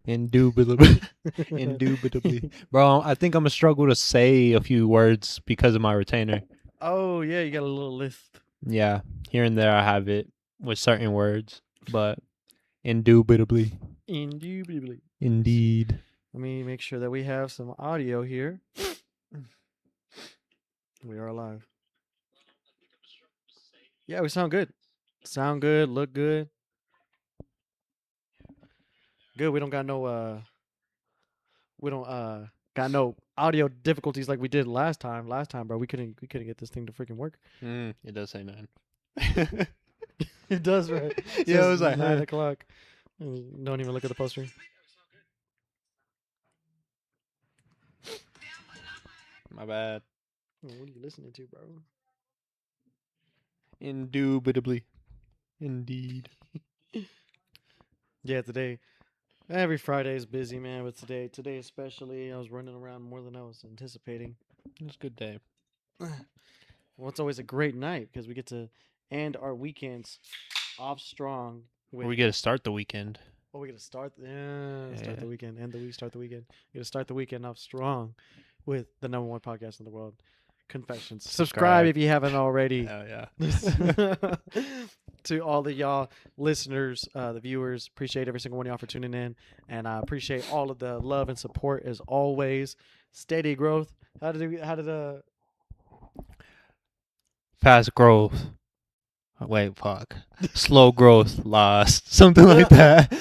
Indubitably. Indubitably. Bro, I think I'm going to struggle to say a few words because of my retainer. Oh, yeah, you got a little list. Yeah, here and there I have it with certain words, but indubitably. Indubitably. Indeed. Let me make sure that we have some audio here. We are live. Yeah, we sound good. Sound good, look good. Good, we don't got no got no audio difficulties like we did last time. Last time, bro, we couldn't get this thing to freaking work. It does say 9. It does, right? Yeah, it was like 9 o'clock. Don't even look at the poster. My bad. What are you listening to, bro? Indubitably. Indeed. Yeah, today. Every Friday is busy, man. But today especially, I was running around more than I was anticipating. It was a good day. Well, it's always a great night because we get to end our weekends off strong. We get to start the weekend. Oh, we get to start the weekend, end the week, start the weekend. We get to start the weekend off strong with the #1 podcast in the world, Confessions. Subscribe if you haven't already. Hell yeah. To all the y'all listeners, the viewers, appreciate every single one of y'all for tuning in, and I appreciate all of the love and support as always. Steady growth. How did Fast growth. Wait, fuck. Slow growth. Lost. Something like that.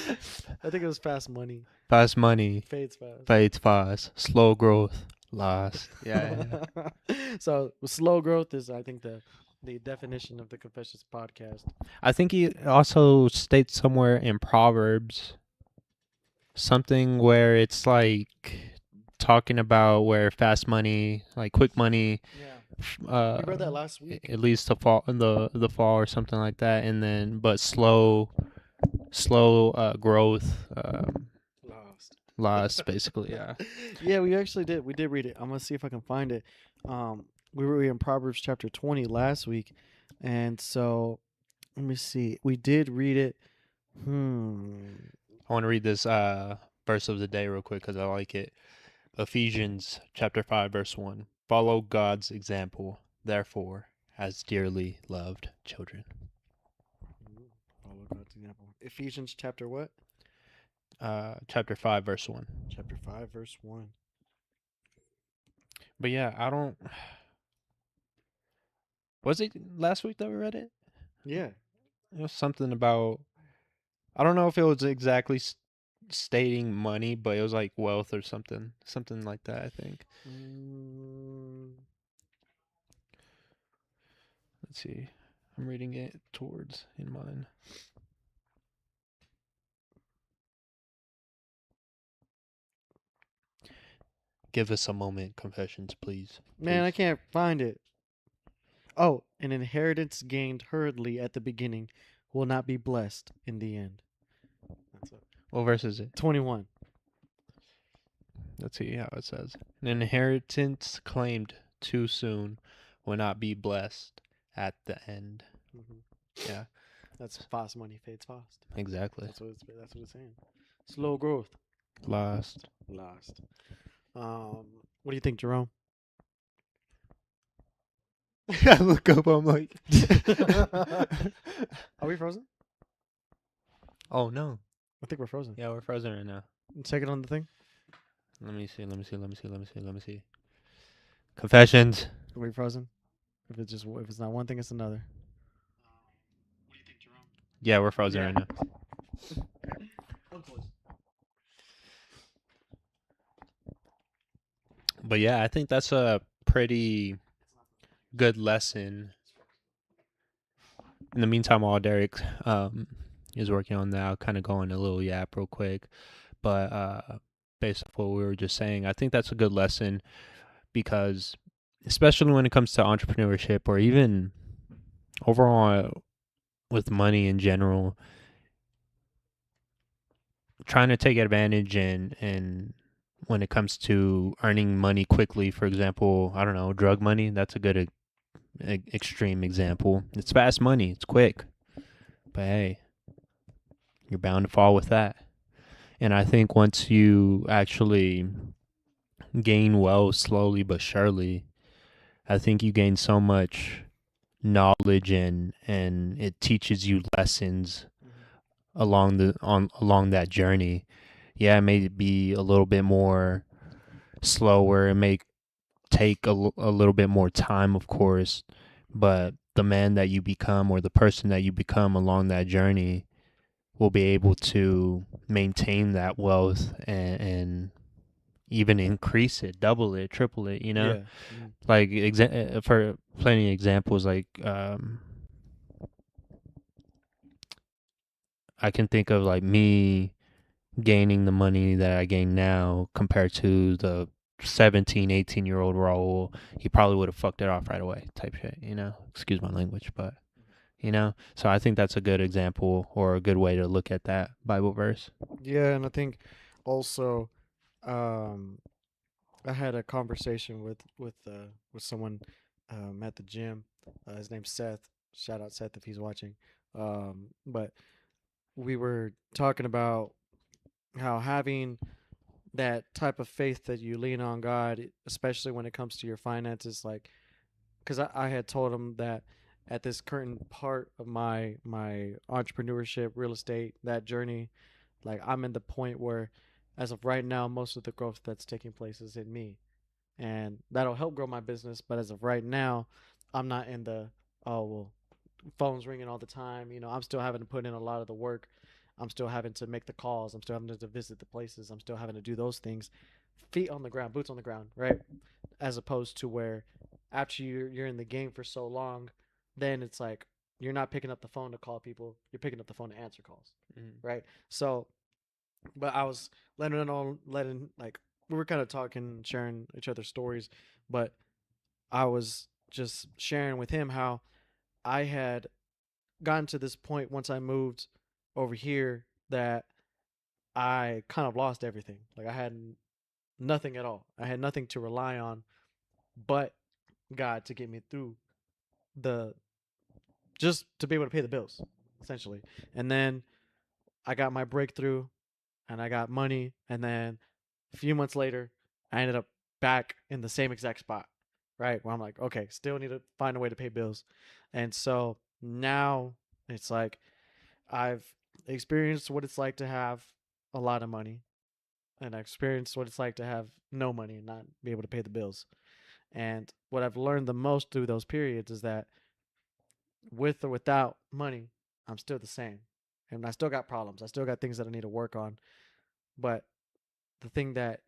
I think it was fast money. Fast money. Fades fast. Fades fast. Slow growth. Lost. Yeah. So slow growth is, I think, the definition of the Confessions podcast. I think he also states somewhere in Proverbs something where it's like talking about where fast money, like quick money. Yeah. We read that last week. It leads to fall in the fall or something like that, and then but slow growth. Lost basically. Yeah. Yeah, we actually did. We did read it. I'm gonna see if I can find it. We were in Proverbs chapter 20 last week, and so let me see. We did read it. I want to read this verse of the day real quick because I like it. Ephesians chapter 5 verse 1. Follow God's example, therefore, as dearly loved children. Follow God's example. Ephesians chapter what? Chapter 5 verse 1. Chapter 5 verse 1. But yeah, I don't. Was it last week that we read it? Yeah. It was something about. I don't know if it was exactly stating money, but it was like wealth or something like that, I think. Let's see. I'm reading it towards in mine. Give us a moment, Confessions, please. Man, I can't find it. Oh, an inheritance gained hurriedly at the beginning will not be blessed in the end. That's it. What verse is it? 21. Let's see how it says. An inheritance claimed too soon will not be blessed at the end. Mm-hmm. Yeah. That's fast money fades fast. Exactly. That's what it's saying. Slow growth. Lost. What do you think, Jerome? I look up, I'm like... Are we frozen? Oh, no. I think we're frozen. Yeah, we're frozen right now. Check it on the thing. Let me see. Confessions. Are we frozen? If it's not one thing, it's another. What do you think, Jerome? Yeah, we're frozen right now. But yeah, I think that's a pretty good lesson. In the meantime, while Derek is working on that, I'll kind of go on a little yap real quick. But based off what we were just saying, I think that's a good lesson because, especially when it comes to entrepreneurship or even overall with money in general, trying to take advantage and when it comes to earning money quickly, for example, I don't know, drug money, that's a good extreme example. It's fast money, it's quick, but hey, you're bound to fall with that. And I think once you actually gain wealth slowly but surely, I think you gain so much knowledge and it teaches you lessons Mhm. along that journey. Yeah, it may be a little bit more slower. It may take a little bit more time, of course, but the man that you become or the person that you become along that journey will be able to maintain that wealth and even increase it, double it, triple it, you know? Yeah. Mhm. Like for plenty of examples, like I can think of like me gaining the money that I gain now compared to the 17, 18-year-old Raul. He probably would have fucked it off right away type shit, you know? Excuse my language, but you know? So I think that's a good example or a good way to look at that Bible verse. Yeah, and I think also, um, I had a conversation with someone at the gym. His name's Seth. Shout out Seth if he's watching. But we were talking about how having that type of faith that you lean on God, especially when it comes to your finances, like because I had told him that at this current part of my entrepreneurship, real estate, that journey, like I'm in the point where, as of right now, most of the growth that's taking place is in me, and that'll help grow my business. But as of right now, I'm not in the, oh well, phones ringing all the time. I'm still having to put in a lot of the work. I'm still having to make the calls. I'm still having to visit the places. I'm still having to do those things. Feet on the ground, boots on the ground, right? As opposed to where after you're in the game for so long, then it's like you're not picking up the phone to call people. You're picking up the phone to answer calls, Mm. right? So, but I was letting like we were kind of talking, sharing each other's stories, but I was just sharing with him how I had gotten to this point once I moved over here that I kind of lost everything. Like I had nothing at all. I had nothing to rely on but God to get me through the just to be able to pay the bills, essentially. And then I got my breakthrough and I got money. And then a few months later, I ended up back in the same exact spot, right? Where I'm like, okay, still need to find a way to pay bills. And so now it's like I've experienced what it's like to have a lot of money, and I experienced what it's like to have no money and not be able to pay the bills. And what I've learned the most through those periods is that with or without money, I'm still the same. And I still got problems. I still got things that I need to work on. But the thing that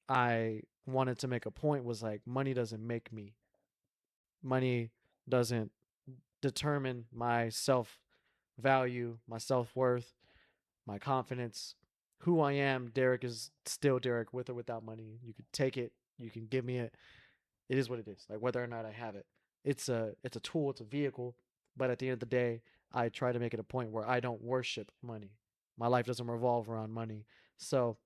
I wanted to make a point was like money doesn't make me. Money doesn't determine my self value, my self worth, my confidence. Who I am, Derek is still Derek with or without money. You could take it, you can give me it. It is what it is. Like whether or not I have it. It's a tool, it's a vehicle, but at the end of the day, I try to make it a point where I don't worship money. My life doesn't revolve around money. So,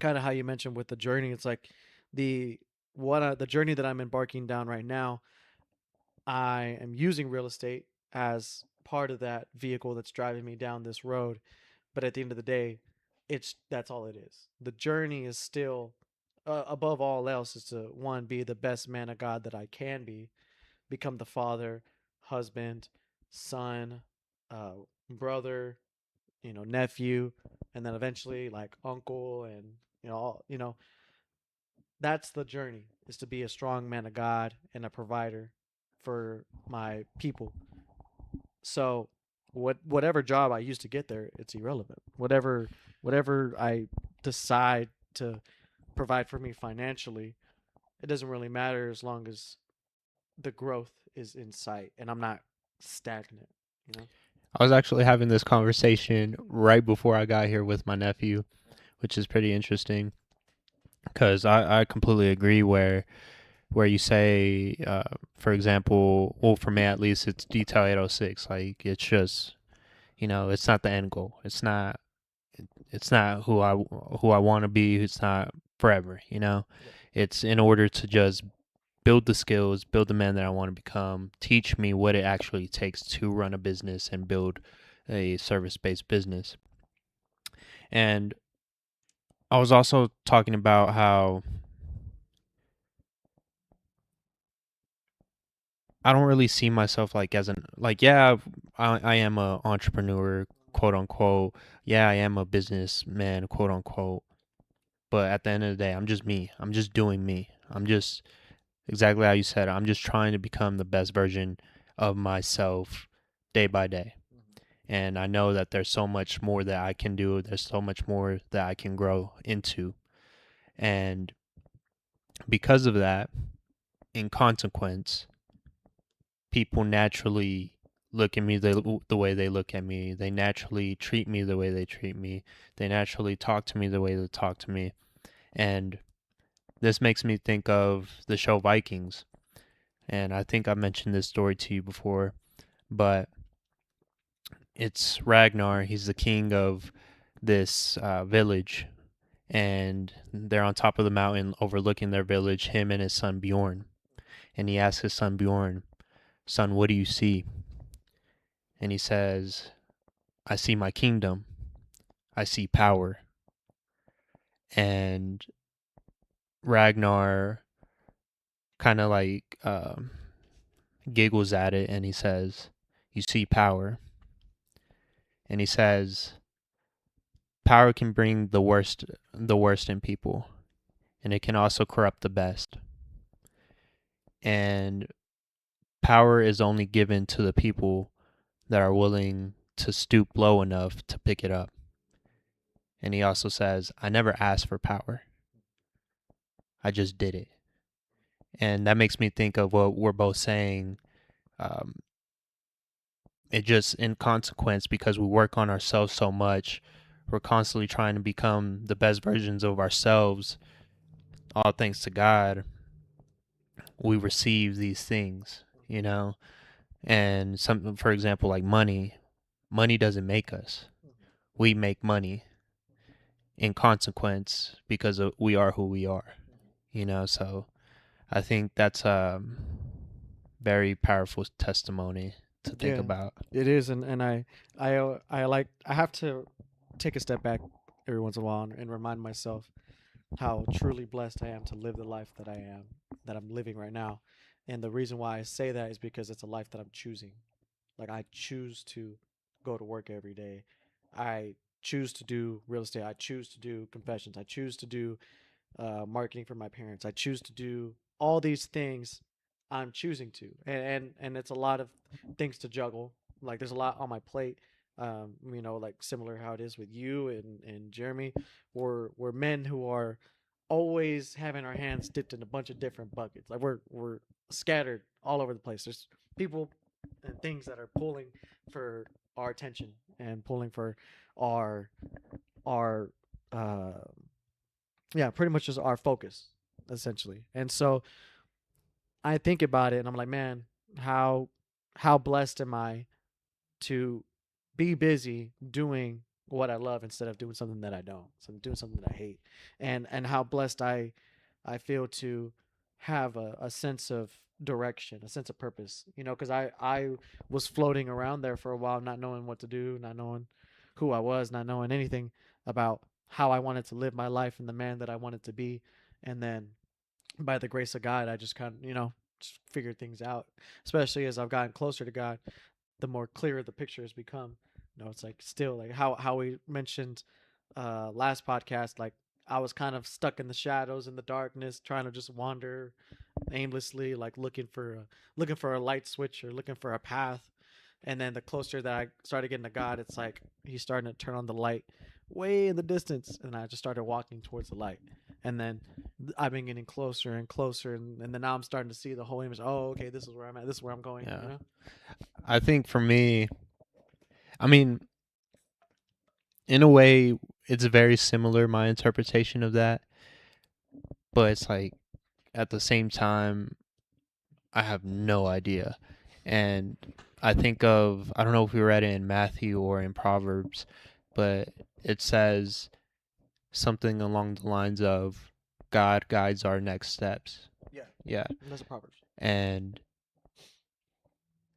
kind of how you mentioned with the journey, it's like the the journey that I'm embarking down right now, I am using real estate as part of that vehicle that's driving me down this road. But at the end of the day, that's all it is. The journey is still, above all else, is to one be the best man of God that I can be, become the father, husband, son, uh, brother, nephew, and then eventually like uncle, and that's the journey, is to be a strong man of God and a provider for my people. So whatever job I used to get there, it's irrelevant. Whatever I decide to provide for me financially, it doesn't really matter as long as the growth is in sight and I'm not stagnant, you know? I was actually having this conversation right before I got here with my nephew, which is pretty interesting because I completely agree where you say, for example, well, for me at least, it's detail 806. Like, it's just, it's not the end goal. It's not who I want to be. It's not forever, Yeah. It's in order to just build the skills, build the man that I want to become, teach me what it actually takes to run a business and build a service-based business. And I was also talking about how I don't really see myself like as an like yeah, I am a entrepreneur, quote unquote. Yeah, I am a businessman, quote unquote. But at the end of the day, I'm just me. I'm just doing me. I'm just exactly how you said. I'm just trying to become the best version of myself day by day. And I know that there's so much more that I can do. There's so much more that I can grow into. And because of that, in consequence, people naturally look at me the way they look at me. They naturally treat me the way they treat me. They naturally talk to me the way they talk to me. And this makes me think of the show Vikings. And I think I mentioned this story to you before, but it's Ragnar. He's the king of this village, and they're on top of the mountain overlooking their village, him and his son Bjorn. And he asks his son Bjorn, "Son, what do you see?" And he says, "I see my kingdom. I see power." And Ragnar kind of like giggles at it and he says, "You see power." And he says, "Power can bring the worst in people, and it can also corrupt the best. And power is only given to the people that are willing to stoop low enough to pick it up." And he also says, "I never asked for power. I just did it." And that makes me think of what we're both saying. Um, it just, in consequence, because we work on ourselves so much, we're constantly trying to become the best versions of ourselves. All thanks to God, we receive these things, you know? And something, for example, like money, money doesn't make us. We make money in consequence because we are who we are, you know? So I think that's a very powerful testimony to think Yeah, about. it is, and I have to take a step back every once in a while and remind myself how truly blessed I am to live the life that I am, that I'm living right now. And the reason why I say that is because it's a life that I'm choosing. Like I choose to go to work every day. I choose to do real estate. I choose to do confessions. I choose to do marketing for my parents. I choose to do all these things. I'm choosing to, and it's a lot of things to juggle. Like there's a lot on my plate. Like similar how it is with you and Jeremy. We're men who are always having our hands dipped in a bunch of different buckets. Like we're scattered all over the place. There's people and things that are pulling for our attention and pulling for our our uh, yeah, pretty much just our focus essentially. And so I think about it and I'm like, man, how how blessed am I to be busy doing what I love instead of doing something that I don't. So I'm doing something that I hate. And how blessed I feel to have a sense of direction, a sense of purpose. Because I was floating around there for a while, not knowing what to do, not knowing who I was, not knowing anything about how I wanted to live my life and the man that I wanted to be. And then by the grace of God, I just kind of, just figured things out, especially as I've gotten closer to God, the more clearer the picture has become. It's like still like how we mentioned last podcast, like I was kind of stuck in the shadows in the darkness, trying to just wander aimlessly, like looking for a light switch or looking for a path. And then the closer that I started getting to God, it's like He's starting to turn on the light way in the distance, and I just started walking towards the light. And then I've been getting closer and closer, and then now I'm starting to see the whole image. Oh, okay, this is where I'm at. This is where I'm going. Yeah. I think for me, I mean, in a way, it's very similar, my interpretation of that. But it's like, at the same time, I have no idea. And I think of, I don't know if we read it in Matthew or in Proverbs, but it says something along the lines of God guides our next steps. Yeah, Yeah. that's a Proverbs. And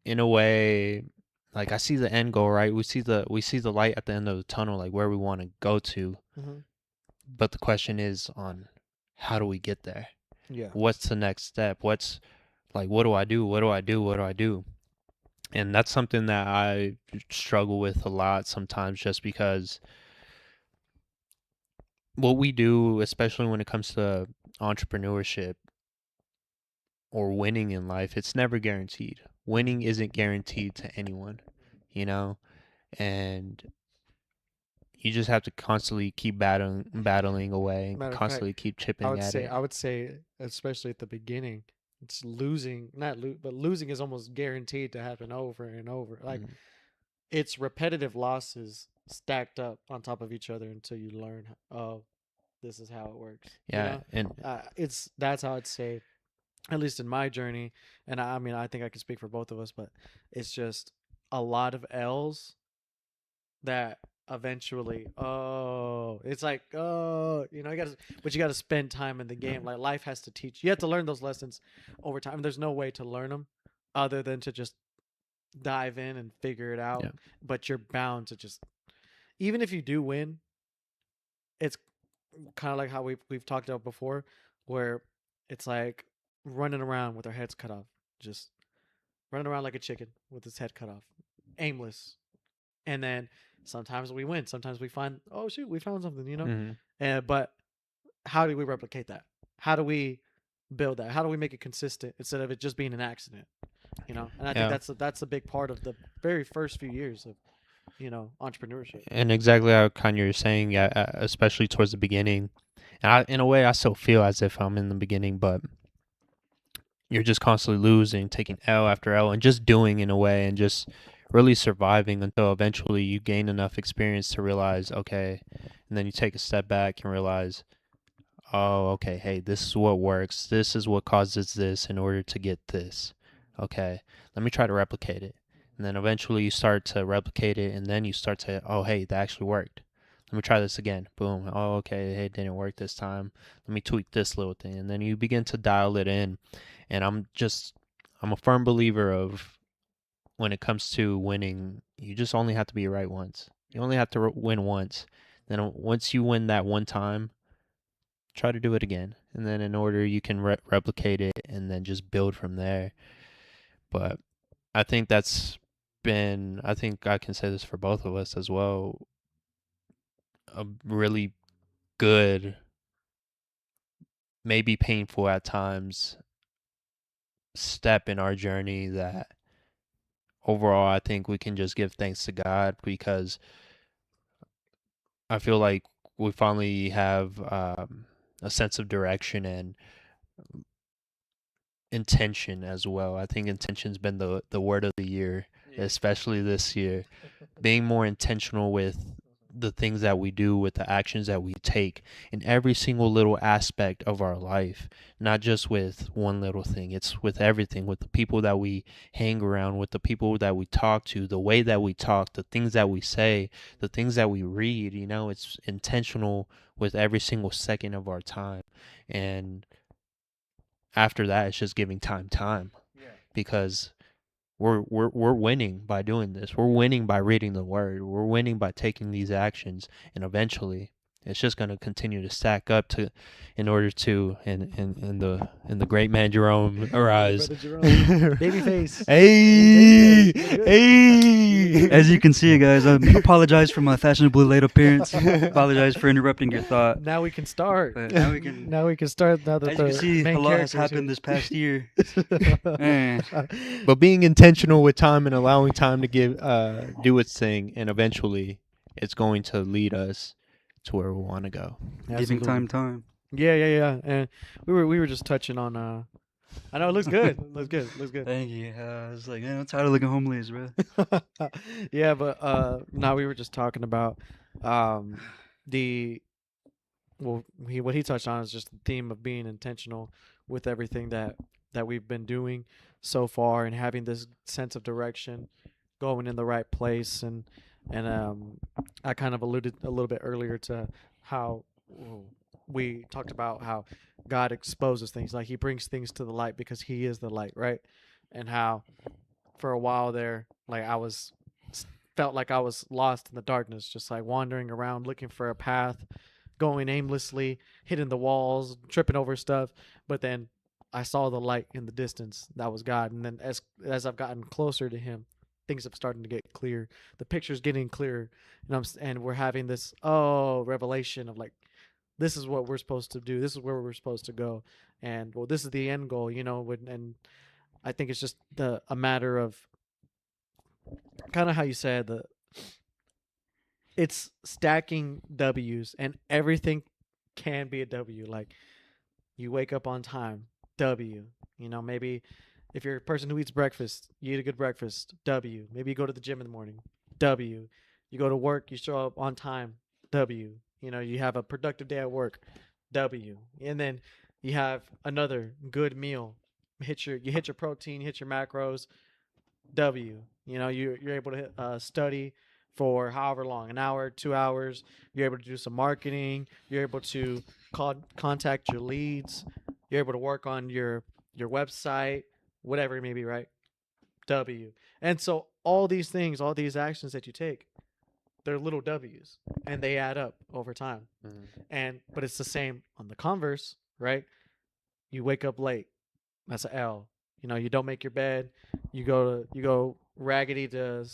in a way, like I see the end goal, right? We see the light at the end of the tunnel, like where we want to go to. Mm-hmm. But the question is on how do we get there? Yeah. What's the next step? What's like, what do I do? What do I do? What do I do? And that's something that I struggle with a lot sometimes, just because what we do, especially when it comes to entrepreneurship or winning in life, it's never guaranteed. Winning isn't guaranteed to anyone, you know? And you just have to constantly keep battling away, and Matter of fact, constantly keep chipping at it. I would say, especially at the beginning, it's losing, but losing is almost guaranteed to happen over and over. Like Mm. it's repetitive losses stacked up on top of each other until you learn, oh, this is how it works. Yeah, and That's how I'd say, at least in my journey. And I mean, I think I can speak for both of us, but it's just a lot of L's that eventually, it's like, you know, you gotta spend time in the game. Like life has to teach you have to learn those lessons over time. There's no way to learn them other than to just dive in and figure it out. yeah, But you're bound to just, even if you do win, it's kind of like how we've talked about before, where it's like running around with our heads cut off, just running around like a chicken with its head cut off, aimless. And then sometimes we win, sometimes we find, oh shoot, we found something, you know. hmm But how do we replicate that? How do we build that? How do we make it consistent instead of it just being an accident? You know, and I think yeah. that's a big part of the very first few years of, you know, entrepreneurship. And exactly how kind you're saying, yeah, especially towards the beginning. And in a way, I still feel as if I'm in the beginning, but you're just constantly losing, taking L after L, and just doing in a way, and just really surviving until eventually you gain enough experience to realize, okay, and then you take a step back and realize, oh, okay, hey, this is what works. This is what causes this in order to get this. Okay, let me try to replicate it. And then eventually you start to replicate it, and then you start to, oh, hey, that actually worked. Let me try this again. Boom. Oh, okay, hey, it didn't work this time. Let me tweak this little thing. And then you begin to dial it in. And I'm a firm believer of when it comes to winning, you just only have to be right once. You only have to win once. Then once you win that one time, try to do it again, and then in order you can replicate it and then just build from there. But I think I think I can say this for both of us as well, a really good, maybe painful at times, step in our journey that overall I think we can just give thanks to God, because I feel like we finally have a sense of direction and intention as well. I think intention's been the word of the year, especially this year. Being more intentional with the things that we do, with the actions that we take in every single little aspect of our life, not just with one little thing. It's with everything, with the people that we hang around, with the people that we talk to, the way that we talk, the things that we say, the things that we read, you know, it's intentional with every single second of our time. And after that, it's just giving time, because we're winning by doing this. We're winning by reading the word. We're winning by taking these actions, and eventually it's just going to continue to stack up to in order to and the great man Jerome arise. Brother Jerome, baby face. Hey, You're hey. As you can see, guys, I apologize for my fashionably late appearance. Apologize for interrupting your thought. Now we can start. But now we can. Now we can start. Now that As you can see, main a lot has character is happened this past year. here. But being intentional with time and allowing time to do its thing, and eventually it's going to lead us to where we want to go. Giving time. Yeah. And we were just touching on. I know it looks good. Looks good. Thank you. I was like, I'm tired of looking homeless, bro. Yeah, but now we were just talking about the what he touched on is just the theme of being intentional with everything that we've been doing so far, and having this sense of direction, going in the right place. And I kind of alluded a little bit earlier to how we talked about how God exposes things, like he brings things to the light because he is the light, right? And how for a while there, like felt like I was lost in the darkness, just like wandering around looking for a path, going aimlessly, hitting the walls, tripping over stuff. But then I saw the light in the distance. That was God. And then as I've gotten closer to Him, things have started to get clear. The picture's getting clearer, and we're having this revelation of like, this is what we're supposed to do. This is where we're supposed to go, and well, this is the end goal, And I think it's just a matter of kind of how you said it's stacking W's, and everything can be a W. Like you wake up on time, W. Maybe if you're a person who eats breakfast, you eat a good breakfast, W. Maybe you go to the gym in the morning, W. You go to work, you show up on time, W. You have a productive day at work, W. And then you have another good meal. You hit your protein, hit your macros, W. You're able to study for however long, an hour, 2 hours. You're able to do some marketing. You're able to contact your leads. You're able to work on your website, whatever it may be, right? W. And so all these things, all these actions that you take, they're little W's, and they add up over time. But it's the same on the converse, right? You wake up late. That's an L. You don't make your bed. You go raggedy to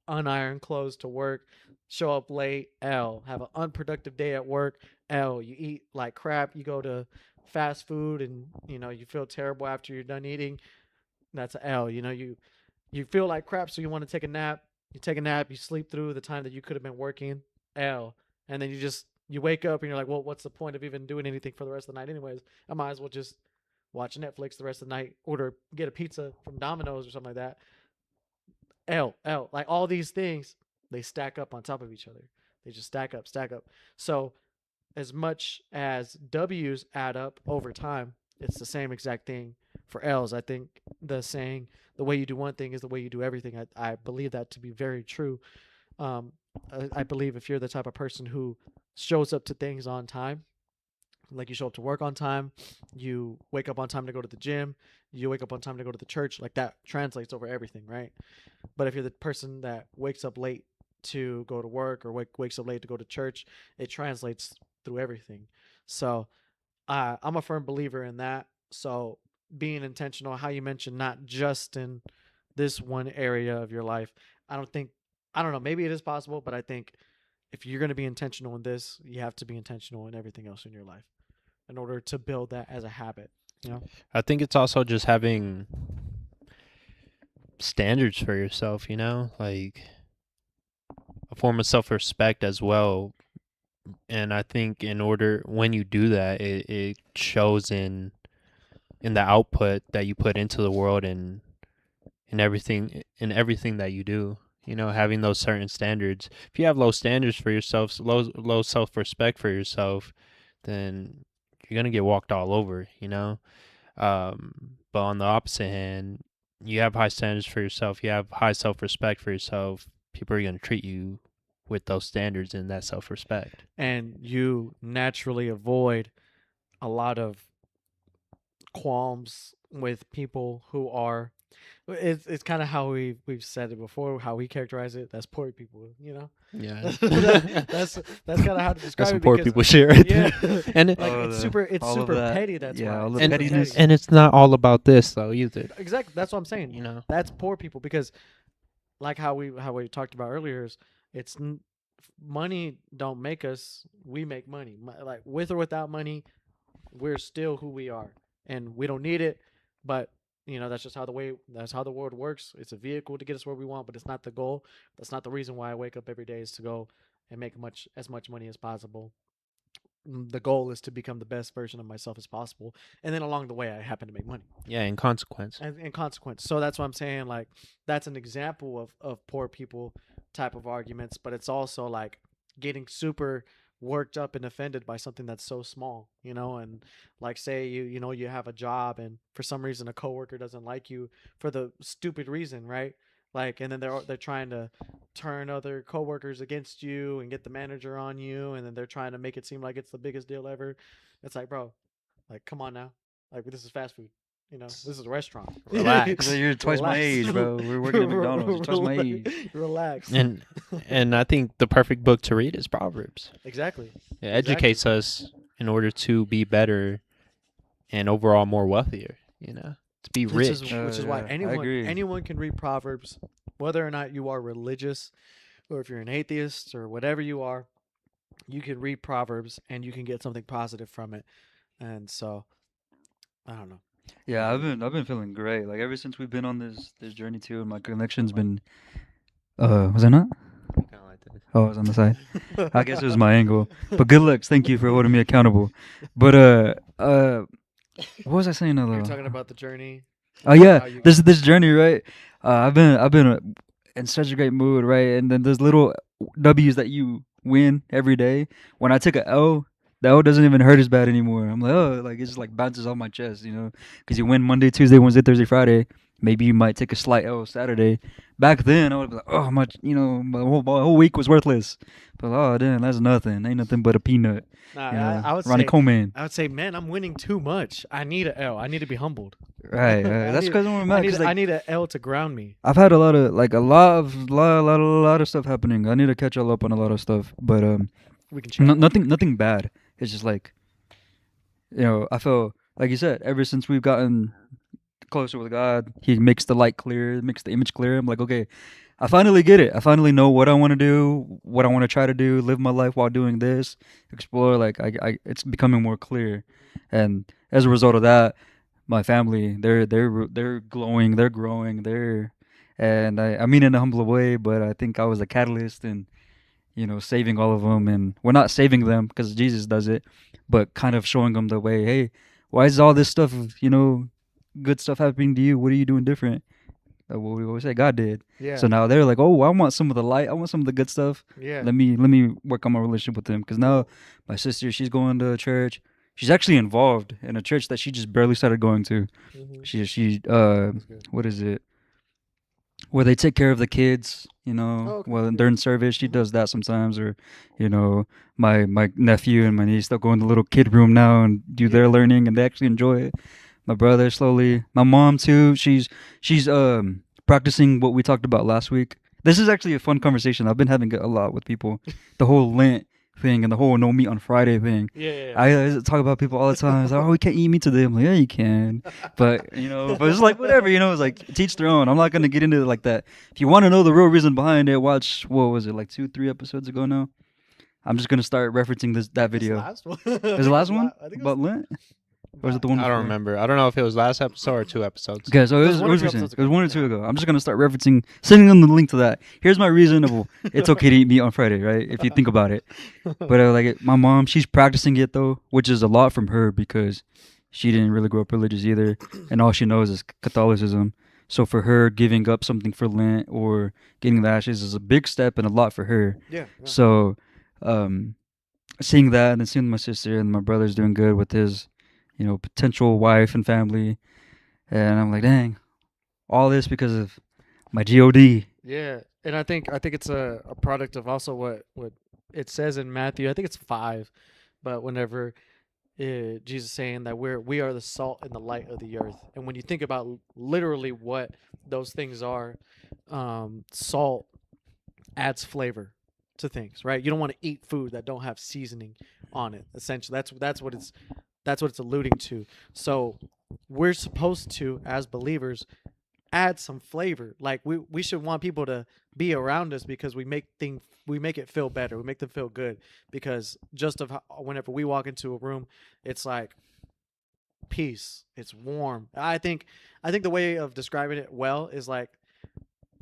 uniron clothes to work. Show up late. L. Have an unproductive day at work. L. You eat like crap. You go to fast food and you feel terrible after you're done eating. That's an L. You feel like crap, so you want to take a nap. You take a nap. You sleep through the time that you could have been working. L. And then you wake up and you're like, well, what's the point of even doing anything for the rest of the night anyways? I might as well just watch Netflix the rest of the night, get a pizza from Domino's or something like that. L. Like all these things, they stack up on top of each other. They just stack up. So as much as W's add up over time, it's the same exact thing for L's. I think the saying, the way you do one thing is the way you do everything. I believe that to be very true. I believe if you're the type of person who shows up to things on time, like you show up to work on time, you wake up on time to go to the gym, you wake up on time to go to the church, like that translates over everything, right? But if you're the person that wakes up late to go to work or wakes up late to go to church, it translates through everything. So I'm a firm believer in that. So being intentional, how you mentioned, not just in this one area of your life, I don't know, maybe it is possible, but I think if you're going to be intentional in this, you have to be intentional in everything else in your life in order to build that as a habit. I think it's also just having standards for yourself, like a form of self-respect as well. And I think when you do that, it shows in the output that you put into the world and in everything that you do. Having those certain standards. If you have low standards for yourself, low self-respect for yourself, then you're gonna get walked all over. But on the opposite hand, you have high standards for yourself. You have high self-respect for yourself. People are gonna treat you with those standards and that self-respect. And you naturally avoid a lot of qualms with people who are. It's kind of how we've said it before. How we characterize it, that's poor people. Yeah, that's kind of how to describe that's some it. poor people shit right there. And And like it's super petty. That's why. all the Super pettiness. petty. and it's not all about this though either. Exactly. That's what I'm saying. That's poor people because, like how we talked about earlier, is money don't make us. We make money. Like with or without money, we're still who we are, and we don't need it. But that's just how the world works. It's a vehicle to get us where we want, but it's not the goal. That's not the reason why I wake up every day, is to go and make as much money as possible. The goal is to become the best version of myself as possible, and then along the way I happen to make money. Yeah, in consequence. In consequence. So that's what I'm saying, like that's an example of poor people type of arguments, but it's also like getting super worked up and offended by something that's so small, and like say you have a job and for some reason a coworker doesn't like you for the stupid reason, right? Like, and then they're trying to turn other coworkers against you and get the manager on you, and then they're trying to make it seem like it's the biggest deal ever. It's like, bro, like come on now, like this is fast food. This is a restaurant. Relax. So you're twice my Relax. age, bro. We're working at McDonald's. You're twice my age. Relax. And I think the perfect book to read is Proverbs. Exactly. It educates us in order to be better and overall more wealthier, to be rich. Which is why I agree. anyone can read Proverbs, whether or not you are religious, or if you're an atheist, or whatever you are. You can read Proverbs and you can get something positive from it. And so, I don't know. Yeah, I've been feeling great. Like ever since we've been on this journey too, and my connection's been. Was I not? Kinda like this. Oh, I was on the side. I guess it was my angle. But good looks. Thank you for holding me accountable. But what was I saying? You're talking about the journey. Oh yeah, how you- this journey, right? I've been in such a great mood, right? And then there's little W's that you win every day. When I took a L, the L doesn't even hurt as bad anymore. I'm like, oh, like it just like bounces off my chest, because you win Monday, Tuesday, Wednesday, Thursday, Friday. Maybe you might take a slight L Saturday. Back then, I would be like, oh, my whole week was worthless. But oh, damn, that's nothing. Ain't nothing but a peanut. Nah, I would Ronnie say, Coleman. I would say, man, I'm winning too much. I need an L. I need to be humbled. Right. That's because I'm mad. I need an L to ground me. I've had a lot of stuff happening. I need to catch all up on a lot of stuff, but We can check. nothing bad. It's just like, I feel like you said, ever since we've gotten closer with God, He makes the light clear, makes the image clear. I'm like, okay, I finally get it. I finally know what I want to do, what I want to try to do, live my life while doing this, explore. Like, it's becoming more clear, and as a result of that, my family, they're glowing, they're growing, and I mean in a humble way, but I think I was a catalyst in, saving all of them, and we're not saving them because Jesus does it, but kind of showing them the way. Hey, why is all this stuff, good stuff happening to you? What are you doing different? What we always say, God did. Yeah. So now they're like, oh, I want some of the light. I want some of the good stuff. Yeah. Let me work on my relationship with them, because now my sister, she's going to church. She's actually involved in a church that she just barely started going to. Mhm. She That's good. what is it? Where they take care of the kids, okay. while during service. She does that sometimes, or my nephew and my niece, they'll go in the little kid room now and do their learning, and they actually enjoy it. My brother slowly, my mom too. She's practicing what we talked about last week. This is actually a fun conversation. I've been having it a lot with people. The whole Lent thing and the whole no meat on Friday thing. Yeah. I talk about people all the time. It's like, oh, we can't eat meat today. I'm like, yeah, you can. But, but it's like, whatever, it's like, teach their own. I'm not going to get into it like that. If you want to know the real reason behind it, watch, what was it, like 2-3 episodes ago now? I'm just going to start referencing that video. Last one. Is it the last one? I think it About was, Lent? Or was it the one I before? don't remember. I don't know if it was last episode or 2 episodes. Okay, so it was one or two recent. episodes It was ago. 1 or 2 ago. I'm just gonna start referencing, sending them the link to that. Here's my reason of it's okay to eat meat on Friday, right? If you think about it. But my mom, she's practicing it though, which is a lot from her because she didn't really grow up religious either, and all she knows is Catholicism. So for her, giving up something for Lent or getting the ashes is a big step and a lot for her. Yeah. So, seeing that and then seeing my sister and my brother's doing good with his, potential wife and family, and I'm like, dang, all this because of my God. Yeah, and I think it's a product of also what it says in Matthew. I think it's 5, but whenever Jesus saying that we are the salt and the light of the earth, and when you think about literally what those things are, salt adds flavor to things, right? You don't want to eat food that don't have seasoning on it. Essentially, that's what it's alluding to. So we're supposed to, as believers, add some flavor. Like we should want people to be around us because we make it feel better. We make them feel good because just of how, whenever we walk into a room, it's like peace. It's warm. I think the way of describing it well is like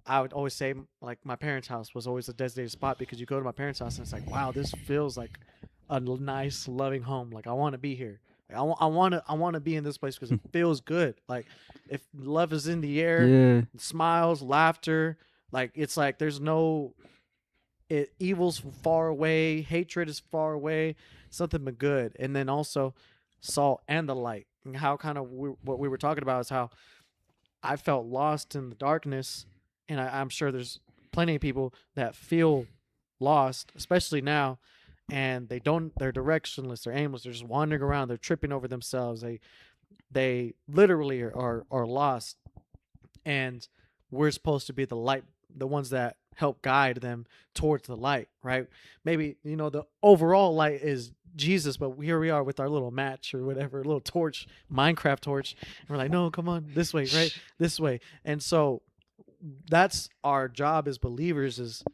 I would always say like my parents' house was always a designated spot because you go to my parents' house and it's like, wow, this feels like a nice, loving home. Like I want to be here. Like, I want to be in this place because it feels good. Like if love is in the air, Yeah. smiles, laughter, like it's like there's no evil's far away, hatred is far away, something but good. And then also salt and the light. And how kind of what we were talking about is how I felt lost in the darkness, and I'm sure there's plenty of people that feel lost, especially now. And they're directionless, they're aimless, they're just wandering around, they're tripping over themselves, they literally are lost, and we're supposed to be the light, the ones that help guide them towards the light, right? Maybe, the overall light is Jesus, but here we are with our little match or whatever, little torch, Minecraft torch, and we're like, no, come on, this way, right? This way. And so that's our job as believers, is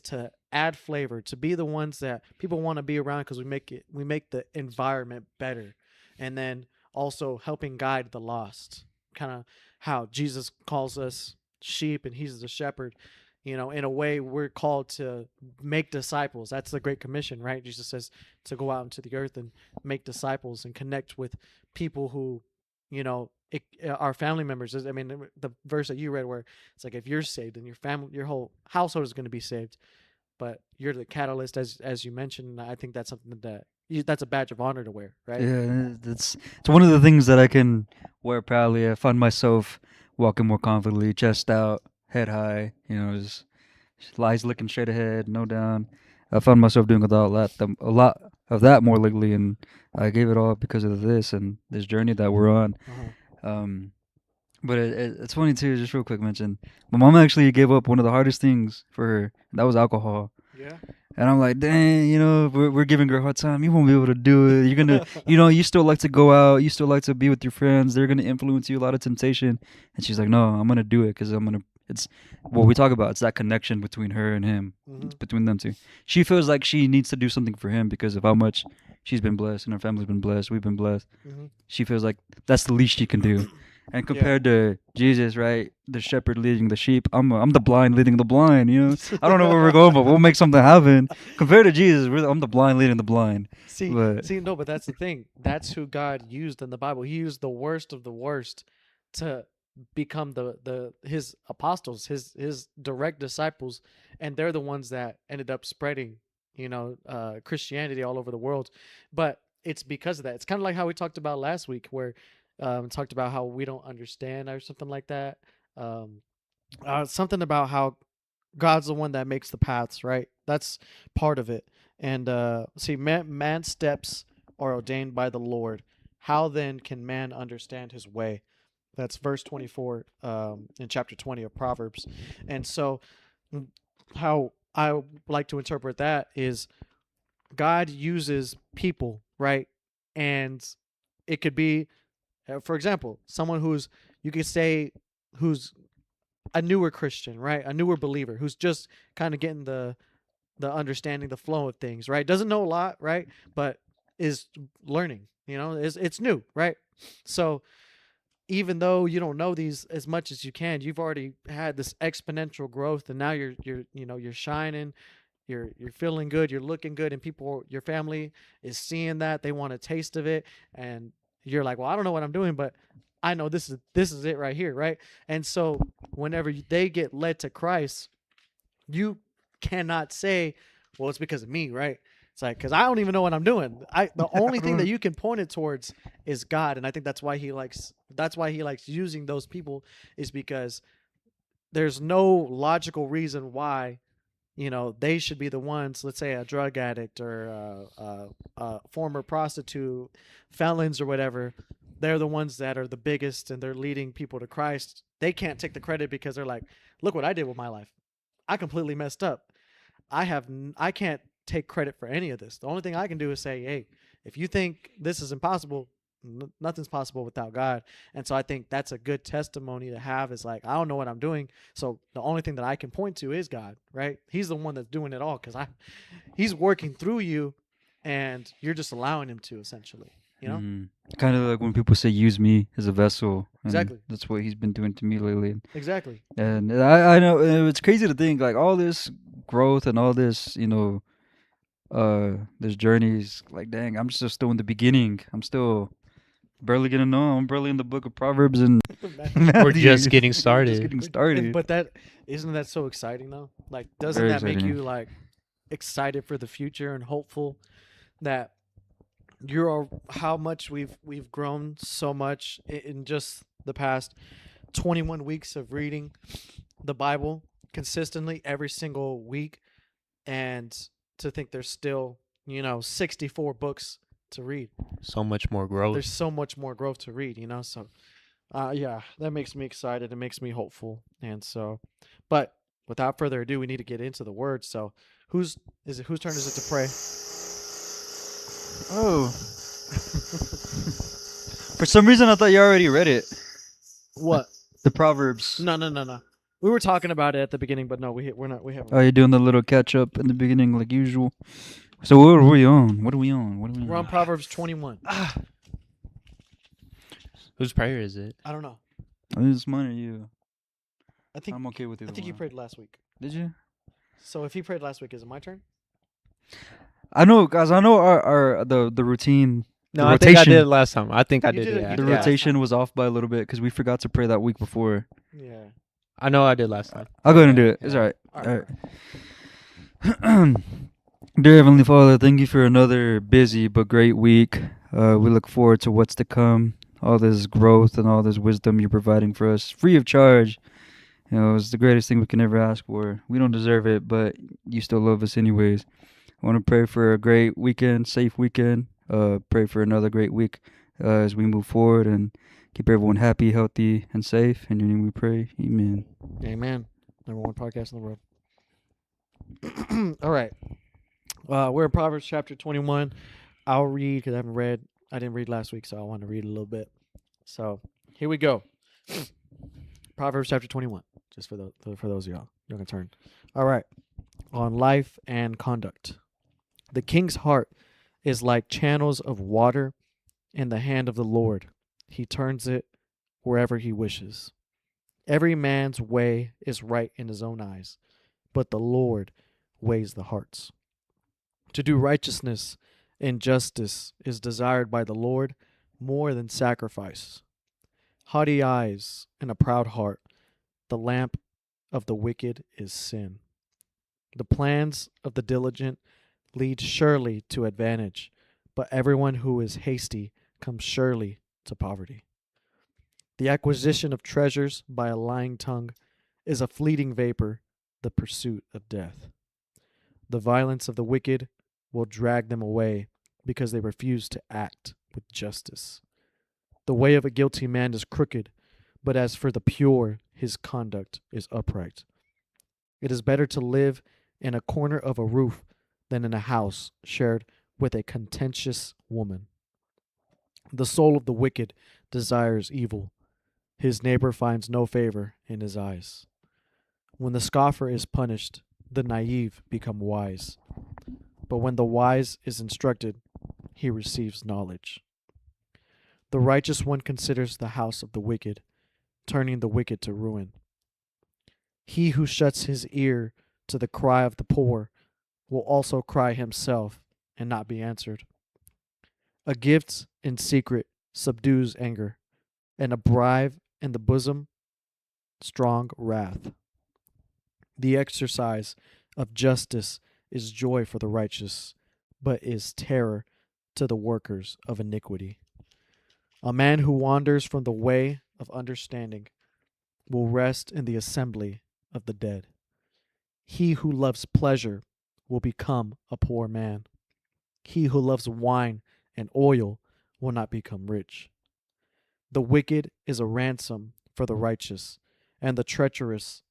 to add flavor, to be the ones that people want to be around, because we make the environment better. And then also helping guide the lost, kind of how Jesus calls us sheep and he's the shepherd. In a way, we're called to make disciples. That's the Great Commission, right? Jesus says to go out into the earth and make disciples and connect with people who, our family members. I mean, the verse that you read where it's like, if you're saved, then your family, your whole household is going to be saved. But you're the catalyst, as you mentioned. And I think that's something that's a badge of honor to wear, right? Yeah, it's one of the things that I can wear proudly. I find myself walking more confidently, chest out, head high. Just eyes looking straight ahead, no down. I found myself doing a lot of that more lately, and I gave it all because of this and this journey that we're on. Um, but it's funny too. Just real quick mention, my mom actually gave up one of the hardest things for her. And that was alcohol. Yeah. And I'm like, dang, we're giving her a hard time. You won't be able to do it. You're gonna, you still like to go out. You still like to be with your friends. They're gonna influence you, a lot of temptation. And she's like, no, I'm gonna do it because it's what we talk about. It's that connection between her and him. Mm-hmm. It's between them two. She feels like she needs to do something for him because of how much she's been blessed and her family's been blessed. We've been blessed. Mm-hmm. She feels like that's the least she can do. And compared to Jesus, right, the shepherd leading the sheep, I'm the blind leading the blind. I don't know where we're going, but we'll make something happen. Compared to Jesus, I'm the blind leading the blind. But that's the thing. That's who God used in the Bible. He used the worst of the worst to become his apostles, his direct disciples, and they're the ones that ended up spreading, Christianity all over the world. But it's because of that. It's kind of like how we talked about last week, where talked about how we don't understand or something like that. Something about how God's the one that makes the paths, right? That's part of it. And man's steps are ordained by the Lord. How then can man understand his way? That's verse 24 in chapter 20 of Proverbs. And so how I like to interpret that is God uses people, right? And it could be, for example, someone who's a newer Christian, right? A newer believer who's just kind of getting the understanding, the flow of things, right? Doesn't know a lot, right? But is learning, it's new, right? So even though you don't know these as much as you can, you've already had this exponential growth, and now you're shining, you're feeling good, you're looking good, and your family is seeing that, they want a taste of it, and you're like, well, I don't know what I'm doing, but I know this is it right here, right? And so whenever they get led to Christ, you cannot say, well, it's because of me, right? It's like, because I don't even know what I'm doing. The only thing that you can point it towards is God, and I think that's why he likes using those people, is because there's no logical reason why they should be the ones, let's say a drug addict or a former prostitute, felons or whatever. They're the ones that are the biggest and they're leading people to Christ. They can't take the credit because they're like, look what I did with my life. I completely messed up. I can't take credit for any of this. The only thing I can do is say, hey, if you think this is impossible, nothing's possible without God. And so I think that's a good testimony to have, is like, I don't know what I'm doing, so the only thing that I can point to is God, right? He's the one that's doing it all, because he's working through you and you're just allowing him to, essentially, Kind of like when people say use me as a vessel. Exactly. That's what he's been doing to me lately. Exactly. And I know it's crazy to think, like, all this growth and all this, this journeys, like, dang, I'm just still in the beginning. I'm still barely gonna know. I'm barely in the book of Proverbs, and we're just getting started. But isn't that so exciting though? Like, doesn't Very that make exciting. you like excited for the future and hopeful that how much we've grown so much in just the past 21 weeks of reading the Bible consistently every single week, and to think there's still 64 books to read. So much more growth. There's so much more growth to read, So, yeah, that makes me excited. It makes me hopeful. And so, but without further ado, we need to get into the word. So, whose turn is it to pray? Oh. For some reason, I thought you already read it. What? The Proverbs. No. We were talking about it at the beginning, but no, we're not. We haven't. Oh, you're doing the little catch up in the beginning like usual. So what are we on? What are we on? We're on Proverbs 21. Whose prayer is it? I don't know. Is mine or you? I think I'm okay with it. I think you prayed last week. Did you? So if he prayed last week, is it my turn? I know, guys. I know our the routine. No, the I think I rotation- did it last time. I think I You did did it. it- Yeah. you The did it last rotation was off by a little bit because we forgot to pray that week before. Yeah. I know I did last time. I'll go ahead and do it. It's Yeah. all right. All right. All right. Dear Heavenly Father, thank you for another busy but great week. We look forward to what's to come. All this growth and all this wisdom you're providing for us, free of charge. It's the greatest thing we can ever ask for. We don't deserve it, but you still love us anyways. I want to pray for a great weekend, safe weekend. Pray for another great week as we move forward and keep everyone happy, healthy, and safe. In your name we pray. Amen. Amen. Number one podcast in the world. All right. We're in Proverbs chapter 21. I'll read because I didn't read last week, so I want to read a little bit. So here we go. Proverbs chapter 21. Just for those of y'all. You're going to turn. All right. On life and conduct. The king's heart is like channels of water in the hand of the Lord. He turns it wherever he wishes. Every man's way is right in his own eyes, but the Lord weighs the hearts. To do righteousness and justice is desired by the Lord more than sacrifice. Haughty eyes and a proud heart, the lamp of the wicked is sin. The plans of the diligent lead surely to advantage, but everyone who is hasty comes surely to poverty. The acquisition of treasures by a lying tongue is a fleeting vapor, the pursuit of death. The violence of the wicked will drag them away because they refuse to act with justice. The way of a guilty man is crooked, but as for the pure, his conduct is upright. It is better to live in a corner of a roof than in a house shared with a contentious woman. The soul of the wicked desires evil. His neighbor finds no favor in his eyes. When the scoffer is punished, the naive become wise. But when the wise is instructed, he receives knowledge. The righteous one considers the house of the wicked, turning the wicked to ruin. He who shuts his ear to the cry of the poor will also cry himself and not be answered. A gift in secret subdues anger, and a bribe in the bosom, strong wrath. The exercise of justice is joy for the righteous, but is terror to the workers of iniquity. A man who wanders from the way of understanding will rest in the assembly of the dead. He who loves pleasure will become a poor man. He who loves wine and oil will not become rich. The wicked is a ransom for the righteous, and the treacherous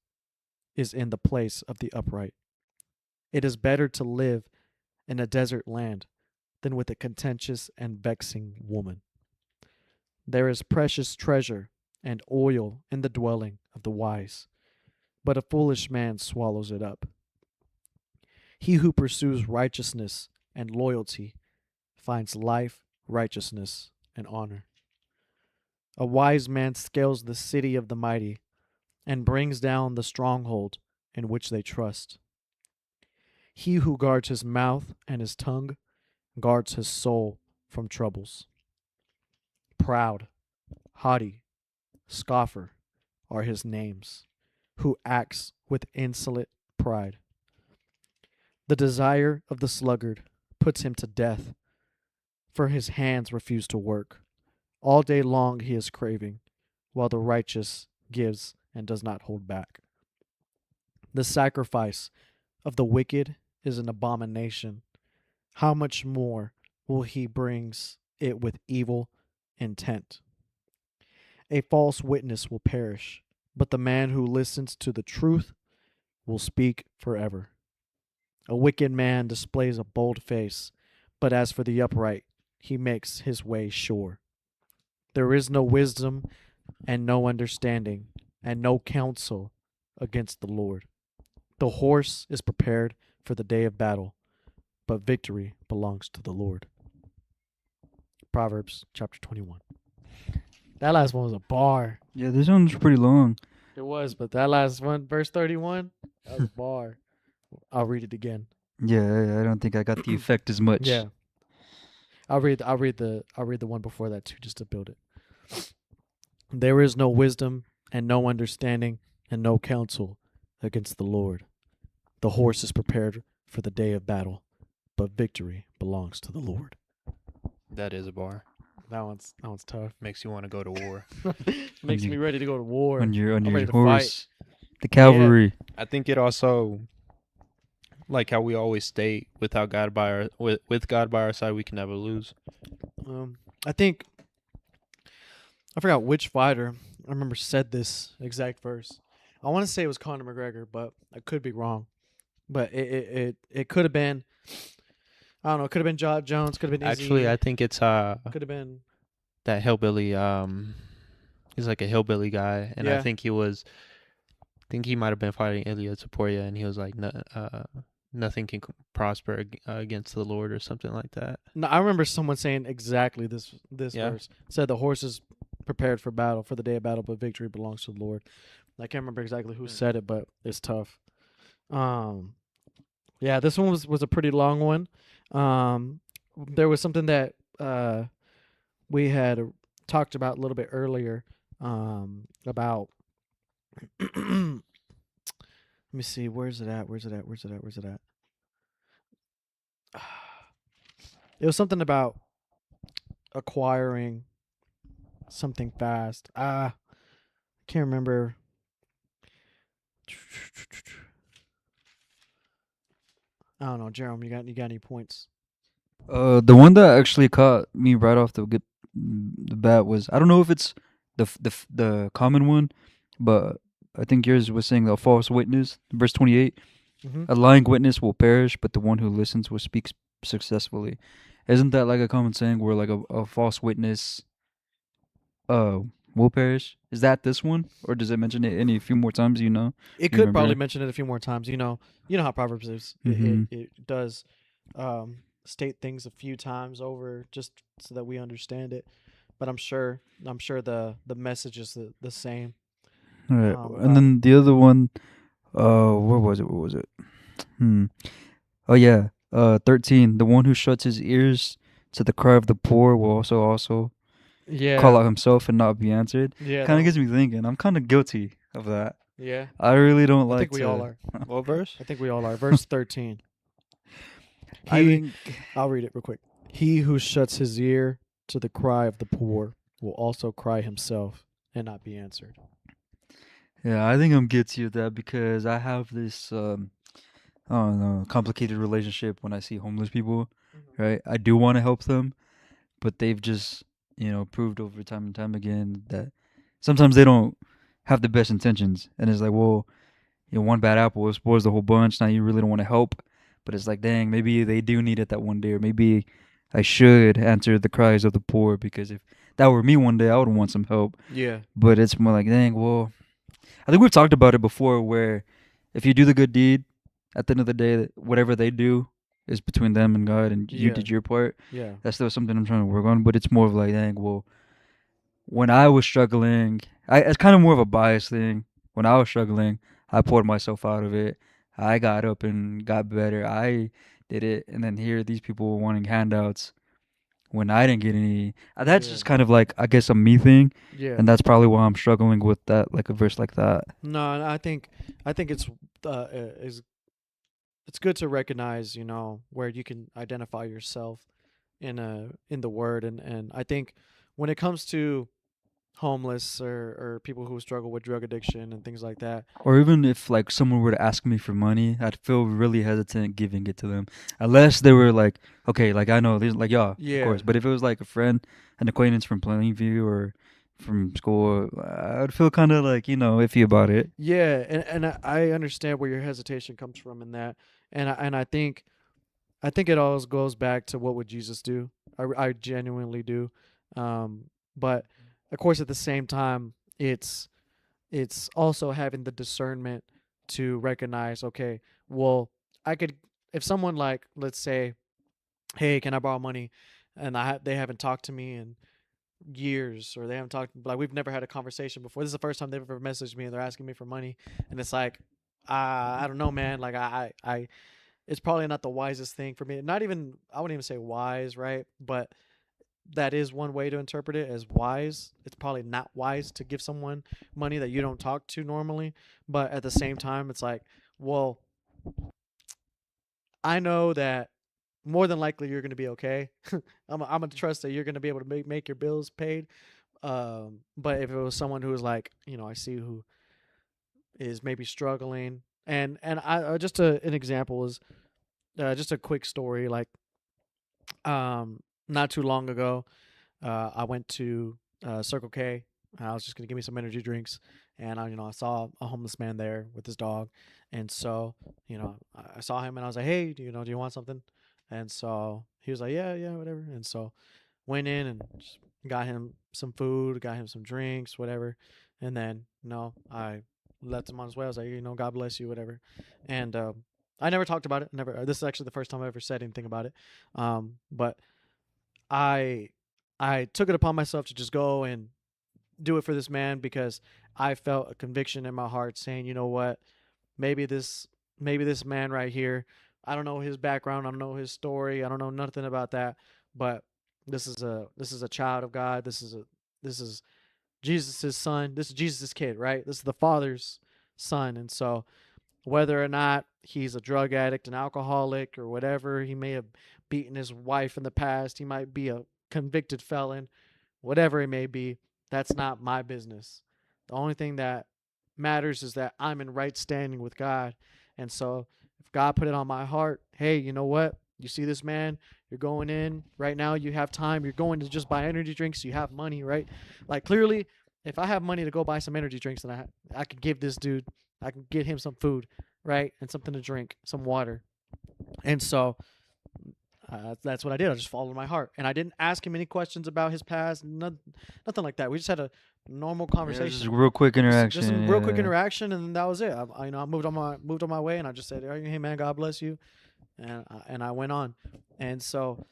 is in the place of the upright. It is better to live in a desert land than with a contentious and vexing woman. There is precious treasure and oil in the dwelling of the wise, but a foolish man swallows it up. He who pursues righteousness and loyalty finds life, righteousness, and honor. A wise man scales the city of the mighty and brings down the stronghold in which they trust. He who guards his mouth and his tongue guards his soul from troubles. Proud, haughty, scoffer are his names, who acts with insolent pride. The desire of the sluggard puts him to death, for his hands refuse to work. All day long he is craving, while the righteous gives and does not hold back. The sacrifice of the wicked is an abomination. How much more will he brings it with evil intent. A false witness will perish, but the man who listens to the truth will speak forever. A wicked man displays a bold face, but as for the upright, he makes his way sure. There is no wisdom and no understanding and no counsel against the Lord. The horse is prepared for the day of battle, but victory belongs to the Lord. Proverbs chapter 21. That last one was a bar. Yeah, this one's pretty long. It was, but that last one, verse 31, that was a bar. I'll read it again. Yeah, I don't think I got the effect as much. Yeah. I'll read the one before that too, just to build it. There is no wisdom and no understanding and no counsel against the Lord. The horse is prepared for the day of battle, but victory belongs to the Lord. That is a bar. That one's tough. Makes you want to go to war. Makes me ready to go to war. On your I'm ready to horse, the cavalry. I think it also, like how we always state, without God by our with God by our side, we can never lose. I think I forgot which fighter I remember said this exact verse. I want to say it was Conor McGregor, but I could be wrong. But it could have been, I don't know. It could have been John Jones. Could have been Izzy. Actually, I think it's could have been that hillbilly. He's like a hillbilly guy, and Yeah. I think he might have been fighting Ilya Taporia, and he was like, nothing can prosper against the Lord or something like that. No, I remember someone saying exactly this Yeah. verse. It said the horse is prepared for battle, for the day of battle, but victory belongs to the Lord. I can't remember exactly who said it, but it's tough. Yeah, this one was a pretty long one. There was something that we had talked about a little bit earlier about. Let me see. Where's it at? It was something about acquiring something fast. Can't remember. I don't know, Jerome. You got any points? The one that actually caught me right off the bat was, I don't know if it's the common one, but I think yours was saying a false witness. Verse 28. Mm-hmm. A lying witness will perish, but the one who listens will speak successfully. Isn't that like a common saying where like a false witness will perish? Is that this one, or does it mention it any few more times? You know, It You could remember probably that? mention it a few more times. You know how Proverbs is. Mhm. It does state things a few times over just so that we understand it. But I'm sure the message is the same. All right, about and then the other one, where was it? Oh yeah, 13. The one who shuts his ears to the cry of the poor will also Yeah. call out himself and not be answered. Yeah. Kind that of gets me thinking. I'm kind of guilty of that. one. Yeah. I really don't I like think we to. all are. What verse? I think we all are. Verse 13. I think I'll read it real quick. He who shuts his ear to the cry of the poor will also cry himself and not be answered. Yeah, I think I'm guilty of that because I have this I don't know, complicated relationship when I see homeless people, right? I do want to help them, but they've just, proved over time and time again that sometimes they don't have the best intentions. And it's like, well, one bad apple spoils the whole bunch. Now you really don't want to help, but it's like, dang, maybe they do need it that one day, or maybe I should answer the cries of the poor, because if that were me one day, I would want some help. Yeah. But it's more like, dang, well, I think we've talked about it before, where if you do the good deed, at the end of the day, whatever they do is between them and God, and you Yeah. did your part. Yeah. That's still something I'm trying to work on, but it's more of like, dang, well, when I was struggling, it's kind of more of a bias thing. When I was struggling, I poured myself out of it. I got up and got better. I did it, and then here these people wanting handouts when I didn't get any. That's Yeah. just kind of like, I guess, a me thing, Yeah. and that's probably why I'm struggling with that, like a verse like that. No, and I think it's it's good to recognize, where you can identify yourself in the word, and I think when it comes to homeless or people who struggle with drug addiction and things like that. Or even if like someone were to ask me for money, I'd feel really hesitant giving it to them, unless they were like, okay, like I know, these like yeah, of Yeah. course. But if it was like a friend, an acquaintance from Plainview or from school, I'd feel kind of like iffy about it. Yeah, and I understand where your hesitation comes from in that, and I think it always goes back to what would Jesus do. I genuinely do, but of course at the same time it's also having the discernment to recognize, okay, well, I could, if someone, like, let's say, hey, can I borrow money, and they haven't talked to me in years, or they haven't talked, like, we've never had a conversation before. This is the first time they've ever messaged me and they're asking me for money, and it's like, I don't know, man. Like, I it's probably not the wisest thing for me. Not even, I wouldn't even say wise, right? But that is one way to interpret it as wise. It's probably not wise to give someone money that you don't talk to normally. But at the same time, it's like, well, I know that more than likely you're going to be okay. I'm going to trust that you're going to be able to make your bills paid. But if it was someone who was like, I see who is maybe struggling, and I just an example is just a quick story. Like, not too long ago, I went to Circle K. I was just gonna give me some energy drinks, and I saw a homeless man there with his dog, and so I saw him and I was like, hey, do you want something? And so he was like, yeah, yeah, whatever. And so went in and just got him some food, got him some drinks, whatever, and then I let him on his way. I was like, God bless you, whatever, and I never talked about it. Never. This is actually the first time I ever said anything about it. But I I took it upon myself to just go and do it for this man, because I felt a conviction in my heart saying, you know what, maybe this man right here, I don't know his background, I don't know his story, I don't know nothing about that, but this is a child of God. This is Jesus' son. This is Jesus' kid, right? This is the Father's son. And so whether or not he's a drug addict, an alcoholic, or whatever, he may have beaten his wife in the past, he might be a convicted felon, whatever it may be, that's not my business. The only thing that matters is that I'm in right standing with God. And so if God put it on my heart, hey, you know what? You see this man, you're going in right now, you have time, you're going to just buy energy drinks, you have money, right? Like, clearly, if I have money to go buy some energy drinks, then I could give this dude, I can get him some food, right? And something to drink, some water. And so that's what I did. I just followed my heart, and I didn't ask him any questions about his past, nothing like that. We just had a normal Yeah, conversation, just a real quick interaction. just a real quick yeah. interaction, and then that was it. I moved on my way, and I just said, "Hey man, God bless you," and I went on. And so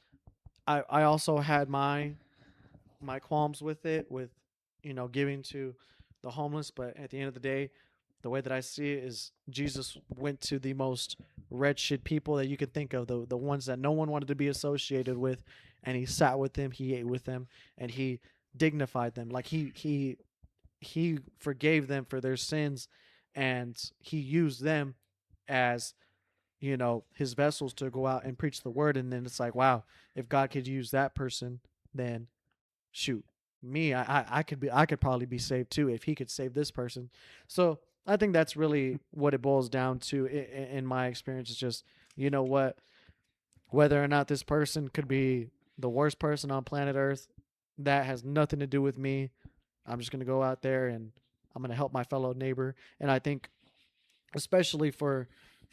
I also had my qualms with it, with giving to the homeless, but at the end of the day, the way that I see it is Jesus went to the most wretched people that you could think of, the ones that no one wanted to be associated with, and he sat with them, he ate with them, and he dignified them. Like, he forgave them for their sins, and he used them as his vessels to go out and preach the word. And then it's like, wow, if God could use that person, then shoot, me, I could probably be saved too if he could save this person. So I think that's really what it boils down to in my experience. Is just, you know what, whether or not this person could be the worst person on planet Earth, that has nothing to do with me. I'm just gonna go out there and I'm gonna help my fellow neighbor. And I think, especially for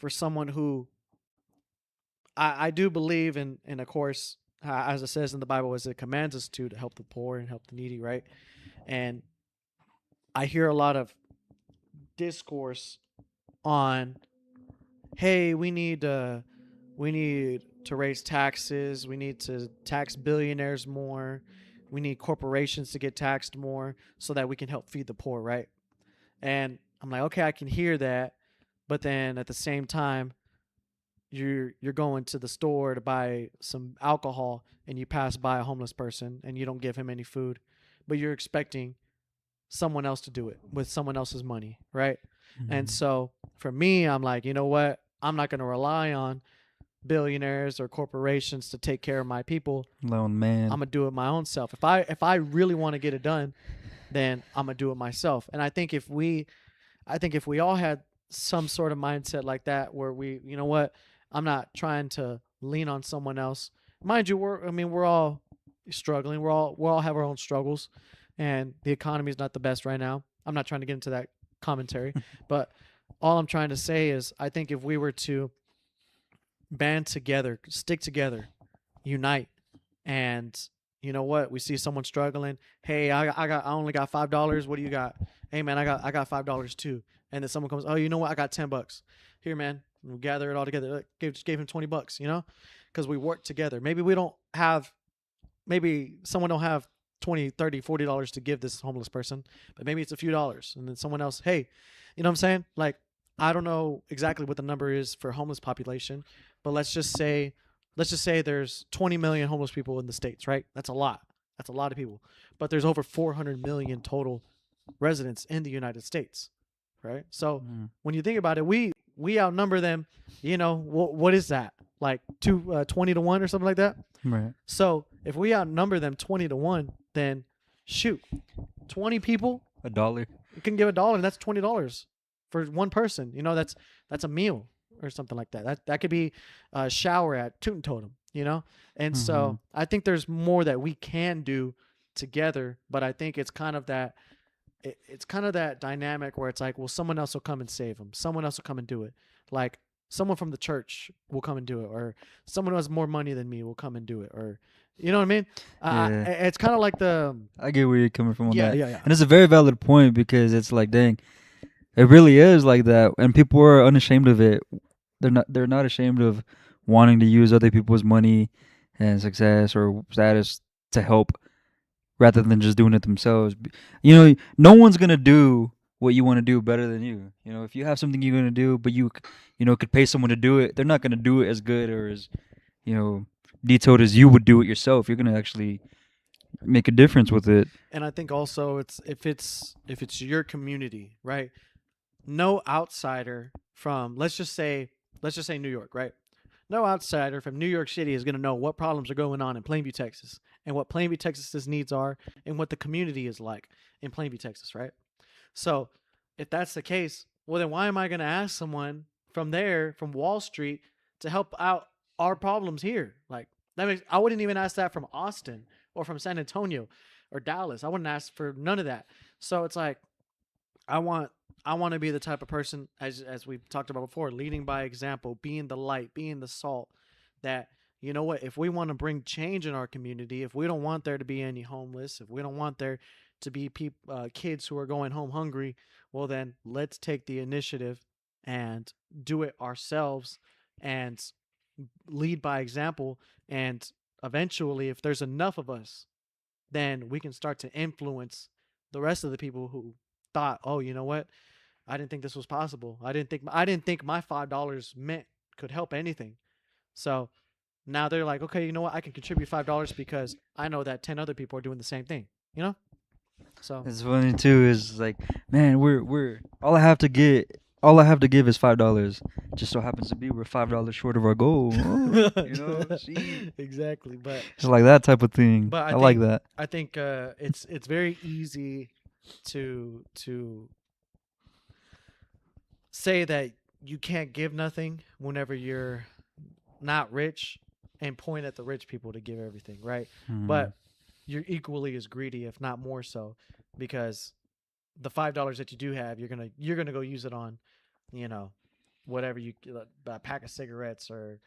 someone who, I do believe in, of course, as it says in the Bible, as it commands us to help the poor and help the needy, right? And I hear a lot of discourse on, hey, we need to raise taxes, we need to tax billionaires more, we need corporations to get taxed more so that we can help feed the poor, right? And I'm like, okay, I can hear that, but then at the same time, you're going to the store to buy some alcohol, and you pass by a homeless person and you don't give him any food, but you're expecting someone else to do it with someone else's money, right? Mm-hmm. And so for me, I'm like, you know what? I'm not going to rely on billionaires or corporations to take care of my people. Lone man. I'm going to do it my own self. If I really want to get it done, then I'm gonna do it myself. And I think if we all had some sort of mindset like that, where we, you know what, I'm not trying to lean on someone else. Mind you, we're all struggling. We all have our own struggles, and the economy is not the best right now. I'm not trying to get into that commentary, but all I'm trying to say is I think if we were to band together, stick together, unite, and you know what, we see someone struggling. Hey, I only got $5. What do you got? Hey man, I got $5 too. And then someone comes, oh, you know what? I got $10. Here, man. And we gather it all together. Just gave him $20, you know, because we work together. Maybe someone don't have 20, 30, $40 to give this homeless person, but maybe it's a few dollars. And then someone else, hey, you know what I'm saying? Like, I don't know exactly what the number is for homeless population, but let's just say there's 20 million homeless people in the States, right? That's a lot. That's a lot of people. But there's over 400 million total residents in the United States, right? So when you think about it, we outnumber them. You know, what is that? Like 20 to 1 or something like that? Right. So if we outnumber them 20 to 1, then shoot, 20 people, $1. you can give $1, and that's $20 for one person. You know, that's a meal or something like that. That could be a shower at Tootin' Totem, you know? And so I think there's more that we can do together, but I think it's kind of that dynamic where it's like, well, someone else will come and save them. Someone else will come and do it. Like someone from the church will come and do it, or someone who has more money than me will come and do it, or you know what I mean? It's kind of like I get where you're coming from on that. Yeah. And it's a very valid point, because it's like, dang, it really is like that, and people are unashamed of it. They're not ashamed of wanting to use other people's money and success or status to help, rather than just doing it themselves. You know, no one's gonna do what you want to do better than you. You know, if you have something you're gonna do, but you could pay someone to do it, they're not gonna do it as good or as, you know, detailed as you would do it yourself. You're gonna actually make a difference with it. And I think also it's if it's your community, right? No outsider from let's just say New York, right? No outsider from New York City is going to know what problems are going on in Plainview, Texas, and what Plainview, Texas's needs are, and what the community is like in Plainview, Texas, right? So, if that's the case, well then why am I going to ask someone from Wall Street, to help out our problems here? Like I wouldn't even ask that from Austin or from San Antonio or Dallas. I wouldn't ask for none of that. So it's like I want to be the type of person, as we've talked about before, leading by example, being the light, being the salt, that, you know what, if we want to bring change in our community, if we don't want there to be any homeless, if we don't want there to be kids who are going home hungry, well then let's take the initiative and do it ourselves and lead by example. And eventually, if there's enough of us, then we can start to influence the rest of the people who thought, oh, you know what, I didn't think this was possible. I didn't think my $5 could help anything. So now they're like, okay, you know what, I can contribute $5 because I know that 10 other people are doing the same thing, you know? So It's funny too, is like, man, we're all I have to give is $5. Just so happens to be we're $5 short of our goal. Oh, you know, see? Exactly. But It's like that type of thing. But I like that. I think it's very easy to say that you can't give nothing whenever you're not rich, and point at the rich people to give everything, right? But you're equally as greedy, if not more so, because the $5 that you do have, you're gonna go use it on, you know, whatever a pack of cigarettes or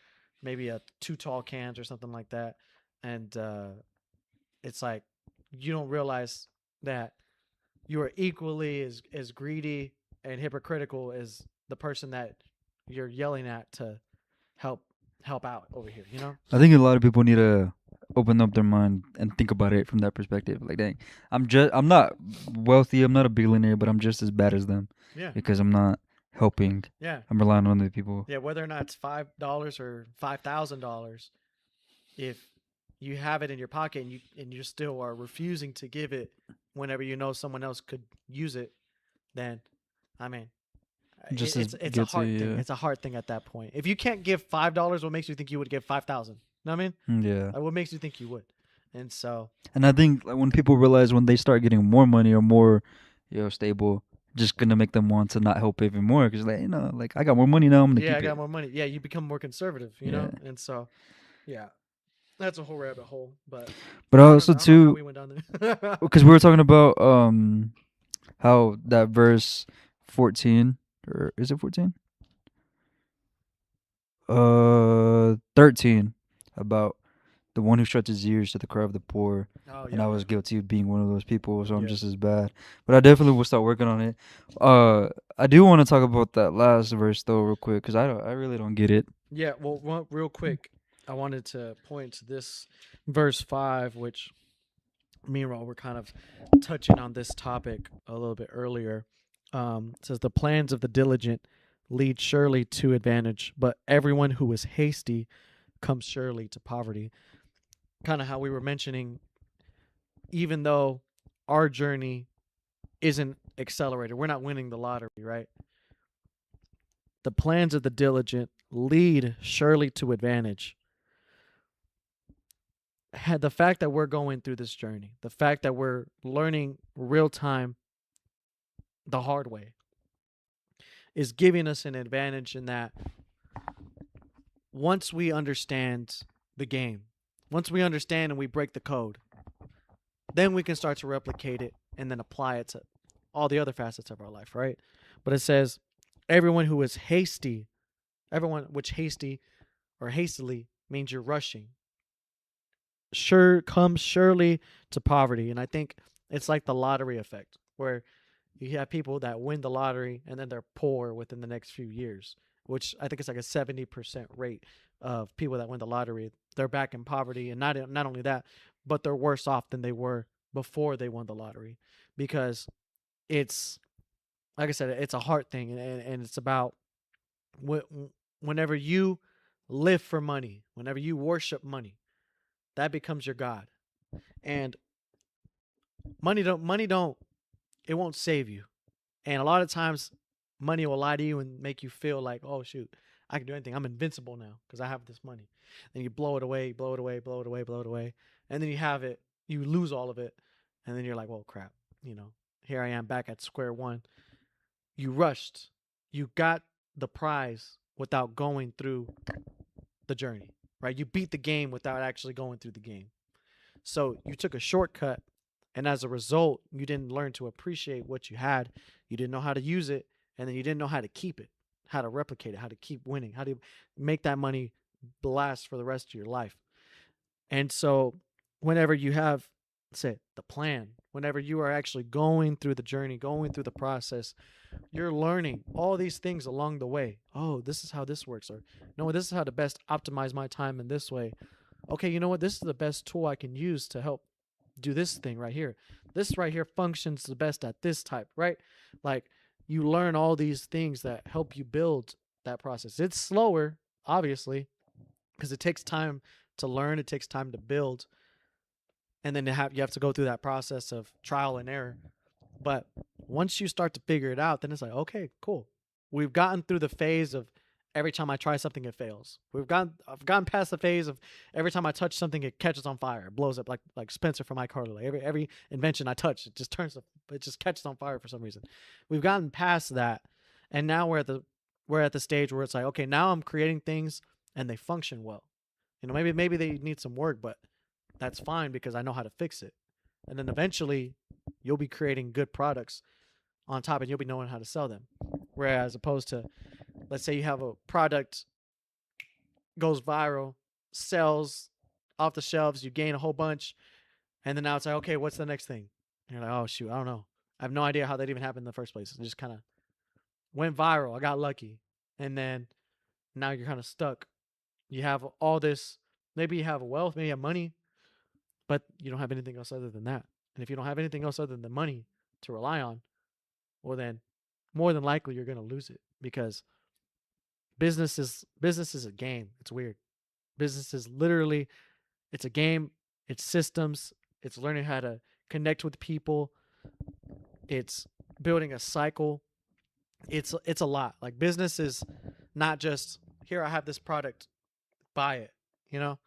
maybe 2 tall cans or something like that. And it's like you don't realize that you are equally as greedy and hypocritical as the person that you're yelling at to help out over here, you know? I think a lot of people need to open up their mind and think about it from that perspective. Like, dang, I'm not wealthy, I'm not a billionaire, but I'm just as bad as them. Yeah. Because I'm not helping. Yeah. I'm relying on other people. Yeah, whether or not it's $5 or $5,000, if you have it in your pocket and you still are refusing to give it whenever you know someone else could use it, then I mean, Just it's a hard thing. Yeah. It's a hard thing at that point. If you can't give $5, what makes you think you would give 5,000? Know what I mean? Yeah. What makes you think you would? And so, And I think like, when people realize when they start getting more money or more, stable, just gonna make them want to not help even more because like like I got more money now, I'm gonna yeah, I keep got it. more money. Yeah, you become more conservative, you Yeah. know? And so, yeah, that's a whole rabbit hole. But But I don't also know, I don't know how too, we went down there. because we were talking about how that verse 14, or is it 14? 13, about the one who shuts his ears to the cry of the poor. Oh, And yeah, I yeah. was guilty of being one of those people, so I'm Yeah. just as bad. But I definitely will start working on it. I do want to talk about that last verse though, real quick, because I really don't get it. Yeah, well, real quick, I wanted to point to this verse 5, which me and Raul were kind of touching on this topic a little bit earlier. It says, the plans of the diligent lead surely to advantage, but everyone who is hasty comes surely to poverty. Kind of how we were mentioning, even though our journey isn't accelerated, we're not winning the lottery, right? The plans of the diligent lead surely to advantage. The fact that we're going through this journey, the fact that we're learning real time the hard way, is giving us an advantage in that once we understand the game, once we understand and we break the code, then we can start to replicate it and then apply it to all the other facets of our life, right? But it says, everyone who is hasty, everyone which hasty or hastily means you're rushing, comes surely to poverty. And I think it's like the lottery effect, where you have people that win the lottery and then they're poor within the next few years, which I think it's like a 70% rate of people that win the lottery. They're back in poverty, and not only that, but they're worse off than they were before they won the lottery, because it's, like I said, it's a heart thing, and it's about whenever you live for money, whenever you worship money, that becomes your god. And money don't it won't save you. And a lot of times, money will lie to you and make you feel like, oh shoot, I can do anything. I'm invincible now because I have this money. Then you blow it away, blow it away, blow it away, blow it away, and then you have it, you lose all of it, and then you're like, well, crap, here I am back at square one. You rushed, you got the prize without going through the journey, right? You beat the game without actually going through the game. So you took a shortcut, and as a result, you didn't learn to appreciate what you had. You didn't know how to use it, and then you didn't know how to keep it, how to replicate it, how to keep winning, how to make that money last for the rest of your life. And so, whenever you have, say, the plan, whenever you are actually going through the journey, going through the process, you're learning all these things along the way. Oh, this is how this works, or no, this is how to best optimize my time in this way. Okay, you know what? This is the best tool I can use to help do this thing right here. This right here functions the best at this type, right? Like, you learn all these things that help you build that process. It's slower, obviously, because it takes time to learn, it takes time to build, and then you have to go through that process of trial and error. But once you start to figure it out, then it's like, okay, cool. We've gotten through the phase of every time I try something, it fails. I've gotten past the phase of every time I touch something, it catches on fire, it blows up, like Spencer from iCarly. Like every invention I touch, it just catches on fire for some reason. We've gotten past that, and now we're at the stage where it's like, okay, now I'm creating things and they function well. Maybe they need some work, but that's fine because I know how to fix it. And then eventually, you'll be creating good products on top, and you'll be knowing how to sell them. Whereas opposed to, let's say you have a product goes viral, sells off the shelves, you gain a whole bunch, and then now it's like, okay, what's the next thing? And you're like, oh shoot, I don't know. I have no idea how that even happened in the first place. It just kind of went viral. I got lucky, and then now you're kind of stuck. You have all this. Maybe you have wealth, maybe you have money, but you don't have anything else other than that. And if you don't have anything else other than money to rely on, well then more than likely you're going to lose it, because business is a game. It's weird. Business is literally, it's a game, it's systems, it's learning how to connect with people, it's building a cycle. It's a lot. Like, business is not just, here I have this product, buy it, you know?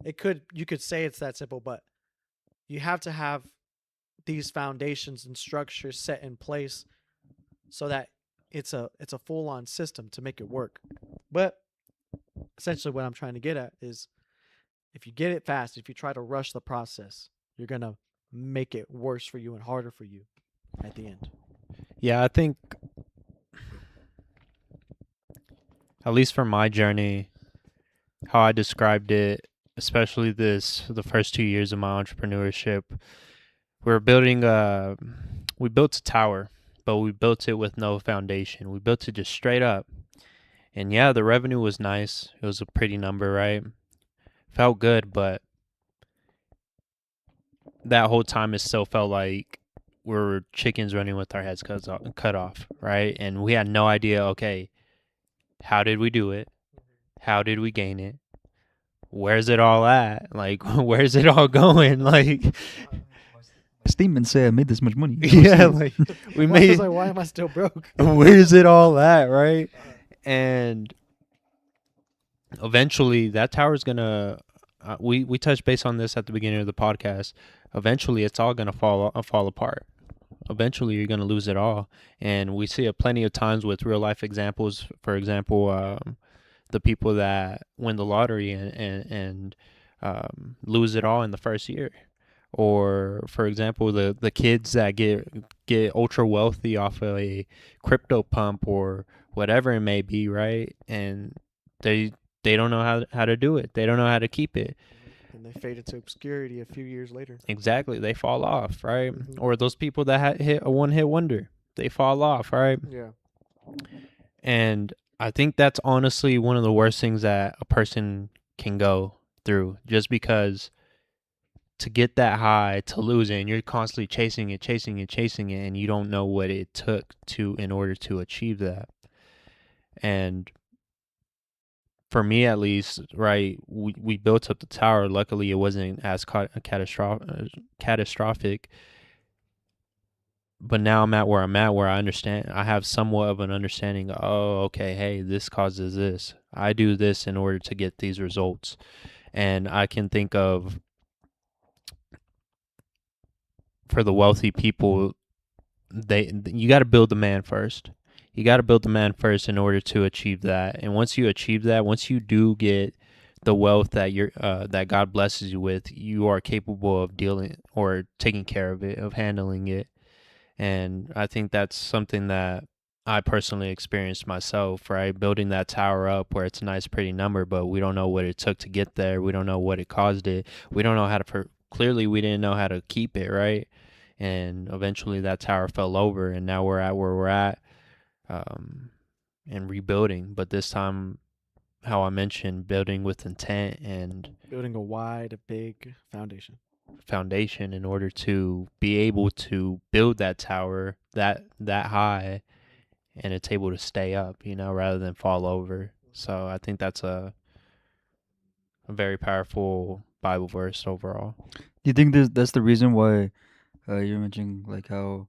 You could say it's that simple, but you have to have these foundations and structures set in place so that it's a full on system to make it work. But essentially what I'm trying to get at is if you get it fast, if you try to rush the process, you're going to make it worse for you and harder for you at the end. Yeah, I think, at least for my journey, how I described it, especially the first 2 years of my entrepreneurship, we built a tower, but we built it with no foundation. We built it just straight up. And yeah, the revenue was nice. It was a pretty number, right? Felt good, but that whole time it still felt like we were chickens running with our heads cut off, right? And we had no idea, okay, how did we do it? How did we gain it? Where's it all at? Like, where's it all going? Like, Statement say I made this much money. yeah, like we I made. was like, why am I still broke? Where's it all at, right? And eventually, that tower's gonna. We touched base on this at the beginning of the podcast. Eventually, it's all gonna fall apart. Eventually, you're gonna lose it all, and we see it plenty of times with real life examples. For example, the people that win the lottery and lose it all in the first year. Or, for example, the kids that get ultra wealthy off of a crypto pump or whatever it may be, right? And they don't know how to do it. They don't know how to keep it. And they fade into obscurity a few years later. Exactly, they fall off, right? Mhm. Or those people that hit a one-hit wonder, they fall off, right? Yeah. And I think that's honestly one of the worst things that a person can go through, just because to get that high, to lose it, and you're constantly chasing it, and you don't know what it took in order to achieve that. And for me, at least, right, we built up the tower. Luckily, it wasn't as catastrophic. But now I'm at where I understand. I have somewhat of an understanding. Oh, okay, hey, this causes this. I do this in order to get these results. And I can think of, for the wealthy people, you got to build the man first. You got to build the man first in order to achieve that. And once you achieve that, once you do get the wealth that that God blesses you with, you are capable of dealing or taking care of it, of handling it. And I think that's something that I personally experienced myself, right? Building that tower up where it's a nice, pretty number, but we don't know what it took to get there. We don't know what it caused it. We don't know how to, clearly we didn't know how to keep it, right? And eventually that tower fell over, and now we're at where we're at, and rebuilding. But this time, how I mentioned, building with intent and Building a wide, big foundation. in order to be able to build that tower that high, and it's able to stay up, rather than fall over. So I think that's a very powerful Bible verse overall. Do you think that's the reason why you're mentioning like how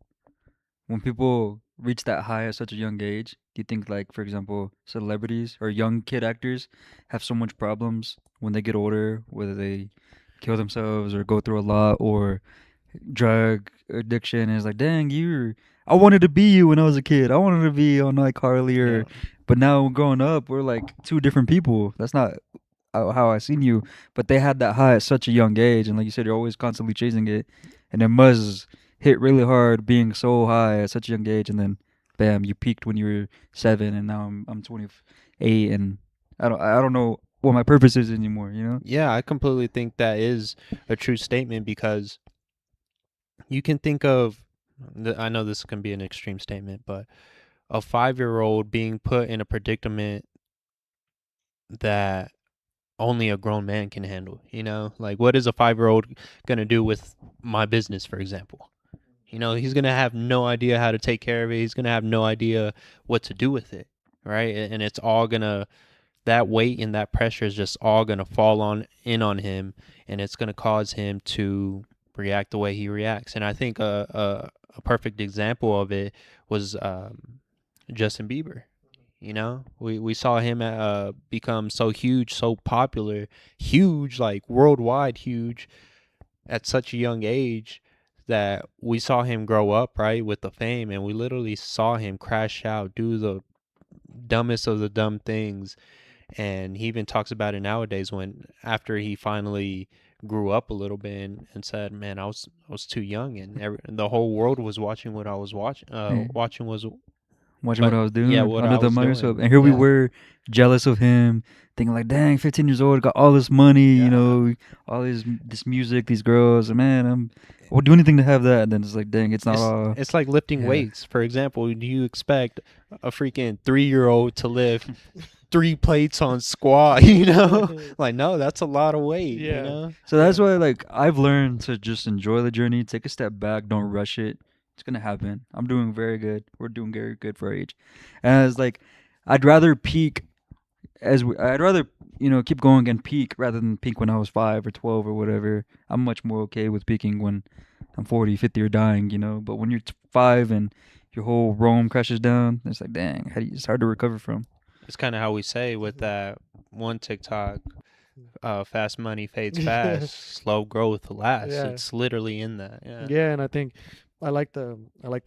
when people reach that high at such a young age, do you think like, for example, celebrities or young kid actors have so much problems when they get older, whether they kill themselves or go through a lot or drug addiction, and it's like, dang, I wanted to be you when I was a kid. I wanted to be on iCarly or, but now growing up, we're like two different people. That's not how I seen you. But they had that high at such a young age, and like you said, you're always constantly chasing it, and it must hit really hard being so high at such a young age, and then bam, you peaked when you were 7, and now I'm 28, and I don't know what my purpose is anymore. Yeah, I completely think that is a true statement, because you can think of, I know this can be an extreme statement, but a 5-year-old being put in a predicament that only a grown man can handle, like, what is a 5-year-old going to do with my business, for example? He's going to have no idea how to take care of it. He's going to have no idea what to do with it, right? And it's all going to, that weight and that pressure is just all going to fall on him, and it's going to cause him to react the way he reacts. And I think a perfect example of it was Justin Bieber. We saw him become so huge, so popular, huge, like worldwide huge, at such a young age that we saw him grow up, right, with the fame, and we literally saw him crash out, do the dumbest of the dumb things. And he even talks about it nowadays when after he finally grew up a little bit and said, "Man, I was too young, and the whole world was watching what I was watching. Yeah. Watching was Watching what I was doing, yeah, what under I the was microscope, doing. and here we Yeah. were, jealous of him, thinking like, "Dang, 15 years old, got all this money, Yeah. you know, all this music, these girls, and man, I would do anything to have that." And then it's like, dang, it's not all. It's like lifting yeah. weights. For example, do you expect a freaking 3-year-old to lift 3 plates on squat? You know, like no, that's a lot of weight. Yeah. You know, So that's why, like, I've learned to just enjoy the journey, take a step back, don't rush it. It's gonna happen. I'm doing very good. We're doing very good for our age, and it's like, I'd rather peak I'd rather keep going and peak rather than peak when I was 5 or 12 or whatever. I'm much more okay with peaking when I'm 40, 50 or dying, But when you're 5 and your whole Rome crashes down, it's like, dang, it's hard to recover from. it's kind of how we say with that one TikTok, fast money fades fast, slow growth lasts. Yeah. It's literally in that. Yeah. Yeah, and I think I like the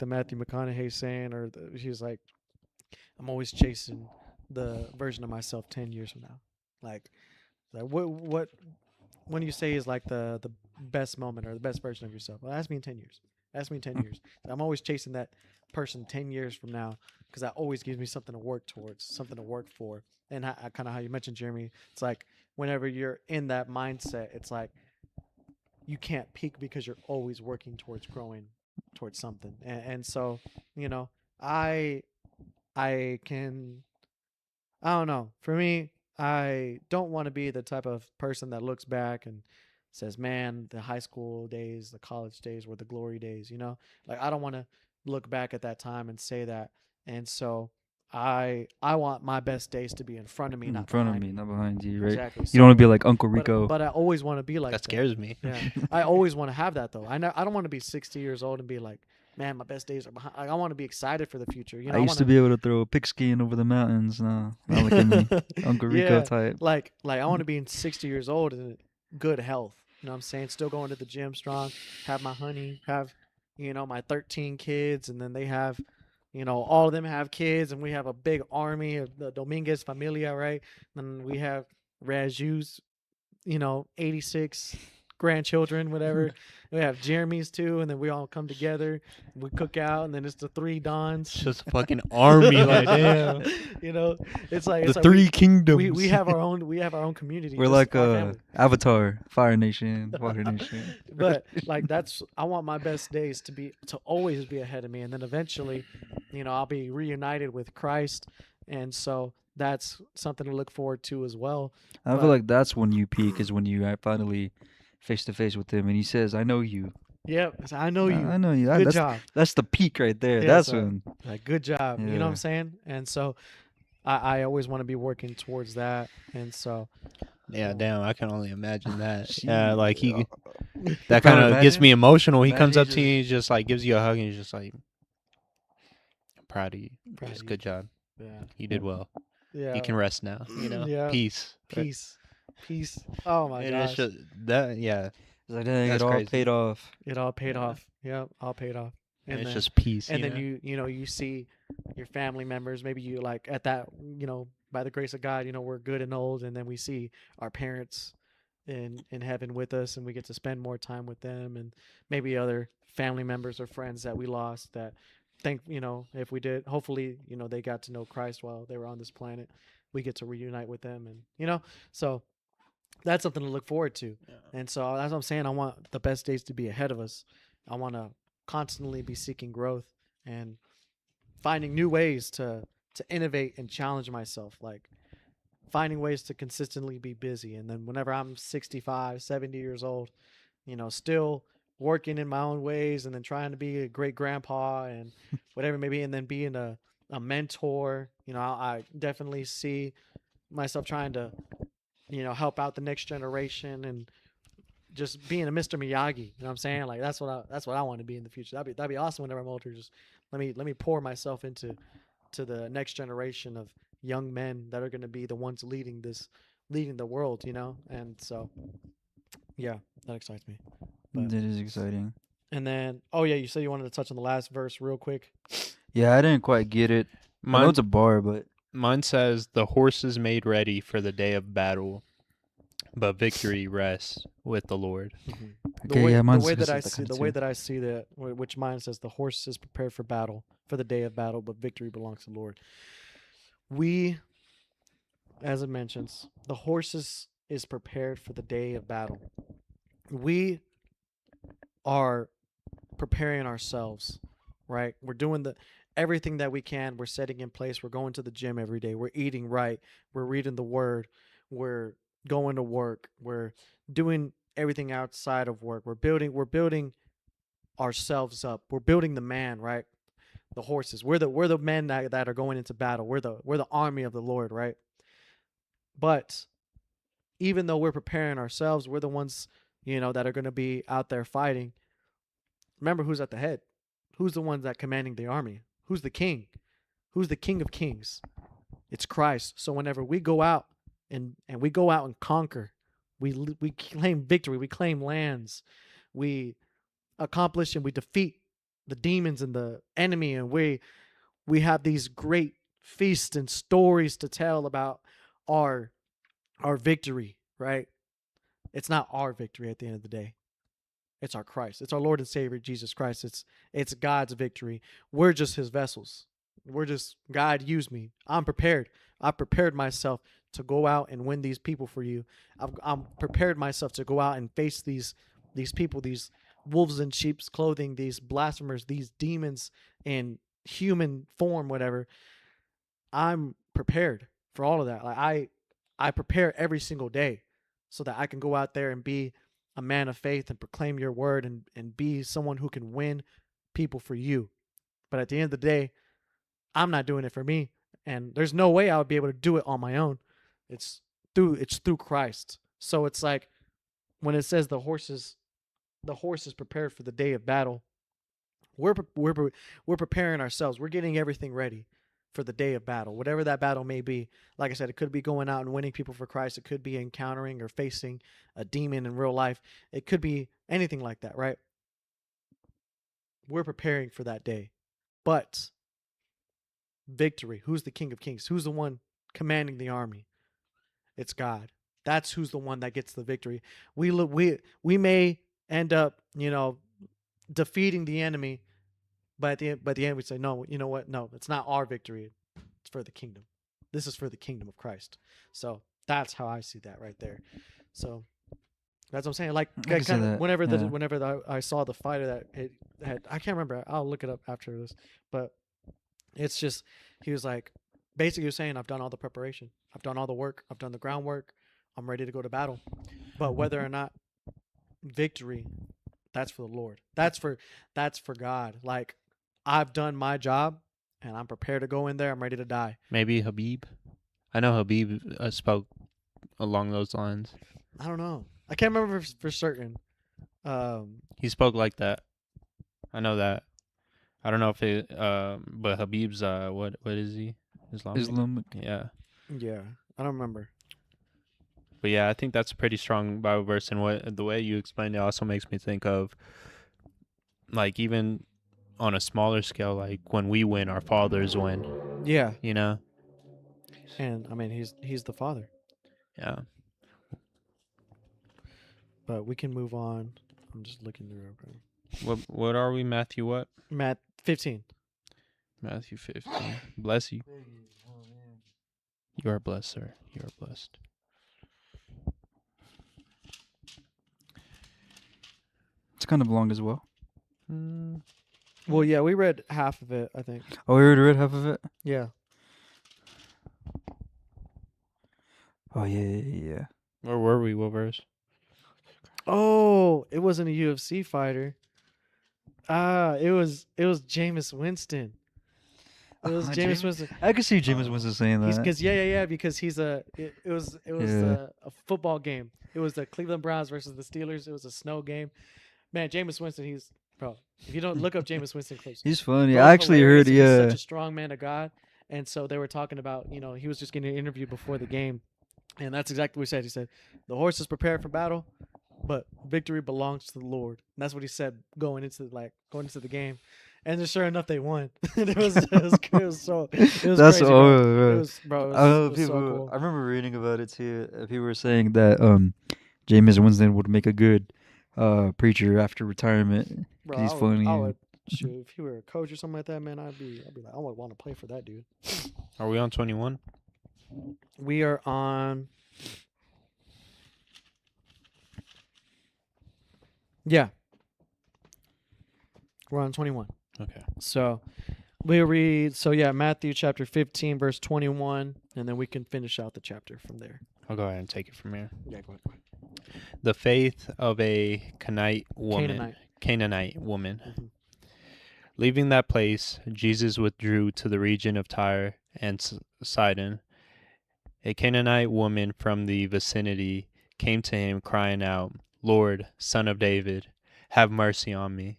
Matthew McConaughey saying, he's like, I'm always chasing the version of myself 10 years from now. Like what when you say is like the best moment or the best version of yourself? Well, ask me in 10 years. Ask me in 10 years. I'm always chasing that person 10 years from now because that always gives me something to work towards, something to work for. And kind of how you mentioned, Jeremy, it's like whenever you're in that mindset, it's like you can't peak because you're always working towards growing towards something. And so, I can, I don't know. For me, I don't want to be the type of person that looks back and says, "Man, the high school days, the college days were the glory days." Like I don't want to look back at that time and say that. And so, I want my best days to be in front of me, In not front of behind me, me. not behind you, right? Exactly. You don't want So, to be like Uncle Rico. but I always want to be like That that. scares me. Yeah, I always want to have that though. I don't want to be 60 years old and be like, "Man, my best days are behind." Like, I want to be excited for the future. I used to be able to throw a pigskin over the mountains. No, not look at me, Uncle Rico Yeah, type. like I want to be in 60 years old and good health. You know what I'm saying? Still going to the gym strong, have my honey, have, my 13 kids, and then they have, all of them have kids, and we have a big army of the Dominguez familia, right? And we have Raju's, 86 grandchildren, whatever. We have Jeremy's too, and then we all come together. We cook out, and then it's the 3 Dons. It's just a fucking army, like damn. It's like The 3 kingdoms. we have our own community. We're just like our family. Avatar, Fire Nation, Water Nation. But like I want my best days to always be ahead of me, and then eventually, I'll be reunited with Christ, and so that's something to look forward to as well. I feel like that's when you peak, is when you are finally face to face with him, and he says, "I know you." Yep, I know you. I know you. Good that's, job. That's the peak right there. Yeah, that's so- when. Like, good job. You know what Yeah. I'm saying? And so I always want to be working towards that, and so Yeah, damn, I can only imagine that. Shit. Yeah, like that Bro, kind of gets imagine- me emotional. He comes imagine up to you, he just like gives you a hug, and he's just like, "I'm proud of you. Proud Just of good job. yeah, You did well. yeah. You can rest now. Yeah. Peace. Peace. Oh my And gosh, it's just that. Yeah, It's like, dang, That's it all crazy. paid off. it all paid Yeah. off. Yep, all paid off. and it's then, just peace. and you then know? you see your family members. Maybe you like at that, by the grace of God, we're good and old, and then we see our parents in heaven with us, and we get to spend more time with them, and maybe other family members or friends that we lost that if we did, hopefully, they got to know Christ while they were on this planet. We get to reunite with them, and so that's something to look forward to. Yeah. And so that's what I'm saying. I want the best days to be ahead of us. I want to constantly be seeking growth and finding new ways to innovate and challenge myself, like finding ways to consistently be busy. And then whenever I'm 65, 70 years old, still working in my own ways, and then trying to be a great grandpa and whatever maybe, and then being a mentor. I definitely see myself trying to help out the next generation, and just being a Mr. Miyagi. You know what I'm saying? Like that's what I want to be in the future. That'd be awesome whenever I'm older. Just let me pour myself into the next generation of young men that are going to be the ones leading the world, And so, yeah, that excites me. But, That is exciting. and then, oh yeah, you said you wanted to touch on the last verse real quick. Yeah, I didn't quite get it. I know it's a bar, but Mine says, "The horses made ready for the day of battle, but victory rests with the Lord." okay, yeah, The mine's way that says I that see, kinda the way too. that I see that, which mine says, the horse is prepared for battle, for the day of battle, but victory belongs to the Lord. We, as it mentions, the horses is prepared for the day of battle. We are preparing ourselves, right? We're doing everything that we can. We're setting in place. We're going to the gym every day. We're eating right. We're reading the word. We're going to work. We're doing everything outside of work. We're building ourselves up. We're building the man, right? The horses. We're the men that are going into battle. We're the army of the Lord, right? But even though we're preparing ourselves, we're the ones, that are going to be out there fighting. Remember who's at the head. Who's the one that commanding the army? Who's the king? Who's the king of kings? It's Christ. So whenever we go out and we go out and conquer, we claim victory, we claim lands, we accomplish and we defeat the demons and the enemy, and we have these great feasts and stories to tell about our victory, right? It's not our victory at the end of the day. It's our Christ. It's our Lord and Savior Jesus Christ. It's God's victory. We're just his vessels. We're just, God, use me. I'm prepared. I prepared myself to go out and win these people for you. I'm prepared myself to go out and face these people, these wolves in sheep's clothing, these blasphemers, these demons in human form, whatever. I'm prepared for all of that. Like I prepare every single day so that I can go out there and be a man of faith and proclaim your word and be someone who can win people for you. But at the end of the day, I'm not doing it for me. And there's no way I would be able to do it on my own. It's through Christ. So it's like when it says the horse is prepared for the day of battle, we're preparing ourselves. We're getting everything ready for the day of battle, whatever that battle may be. Like I said, it could be going out and winning people for Christ. It could be encountering or facing a demon in real life. It could be anything like that, right? We're preparing for that day. But victory, who's the King of Kings? Who's the one commanding the army? It's God. That's who's the one that gets the victory. We may end up, defeating the enemy, but at the end we say, no, you know what? No, it's not our victory. It's for the kingdom. This is for the kingdom of Christ. So that's how I see that right there. So that's what I'm saying. Like I can see kind of that, whenever I saw the fighter that it had, I can't remember. I'll look it up after this, but it's just, he was like, basically he was saying, I've done all the preparation. I've done all the work. I've done the groundwork. I'm ready to go to battle. But whether or not victory, that's for the Lord. That's for God. Like, I've done my job and I'm prepared to go in there. I'm ready to die. Maybe Habib. I know Habib spoke along those lines. I don't know. I can't remember for certain. He spoke like that. I know that. I don't know if it. But Habib's what is he? Islamic. Yeah. Yeah, I don't remember. But yeah, I think that's a pretty strong Bible verse, and the way you explained it also makes me think of, like, even on a smaller scale, like when we win, our fathers win. Yeah, You know. and I mean he's the Father. Yeah. But we can move on. I'm just looking through. What are we? Matthew what? Matt 15. Matthew 15. Bless you. You are blessed, sir. You are blessed. It's kind of long as well. Well, yeah, we read half of it, I think. Oh, we already read half of it? Yeah. Oh, yeah. Where were we? What verse? Oh, it wasn't a UFC fighter. It was Jameis Winston. It was Jameis Winston. I could see Jameis Winston saying that. Because he's it was a football game. It was the Cleveland Browns versus the Steelers. It was a snow game. Man, Jameis Winston, bro. If you don't look up Jameis Winston clips, he's funny. bro, I actually heard, He's such a strong man of God. And so they were talking about, he was just getting an interview before the game. And that's exactly what he said. He said, the horse is prepared for battle, but victory belongs to the Lord. And that's what he said going into the game. And then sure enough, they won. And it was That's crazy, bro. It was I know so people. cool. I remember reading about it too. People were saying that Jameis Winston would make a good preacher after retirement Bro, because he's funny. I would shoot if he were a coach or something like that, man. I'd be like, I would want to play for that dude. Are we on 21? We are on. Yeah, we're on 21. Okay. So we read. So yeah, Matthew chapter 15, verse 21, and then we can finish out the chapter from there. I'll go ahead and take it from here. Yeah, go ahead. The faith of a Canaanite woman. Canaanite. Woman. Leaving that place, Jesus withdrew to the region of Tyre and Sidon. A Canaanite woman from the vicinity came to him, crying out, "Lord, Son of David, have mercy on me.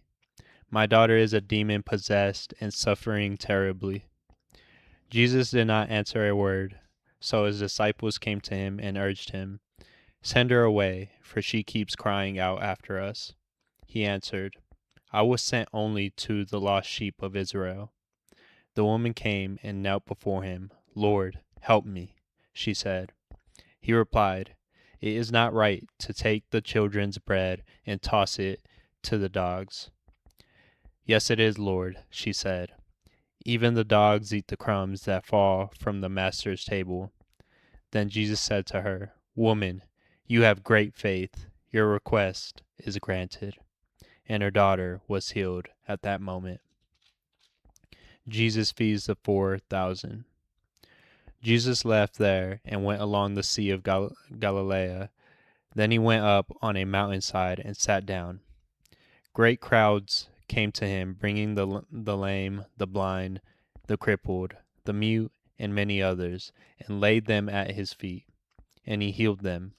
My daughter is a demon-possessed and suffering terribly." Jesus did not answer a word, so his disciples came to him and urged him, "Send her away, for she keeps crying out after us." He answered, "I was sent only to the lost sheep of Israel." The woman came and knelt before him. "Lord, help me," she said. He replied, "It is not right to take the children's bread and toss it to the dogs." "Yes, it is, Lord," she said. "Even the dogs eat the crumbs that fall from the master's table." Then Jesus said to her, "Woman, you have great faith. Your request is granted." And her daughter was healed at that moment. Jesus feeds the 4,000. Jesus left there and went along the Sea of Galilee. Then he went up on a mountainside and sat down. Great crowds came to him, bringing the lame, the blind, the crippled, the mute, and many others, and laid them at his feet, and he healed them.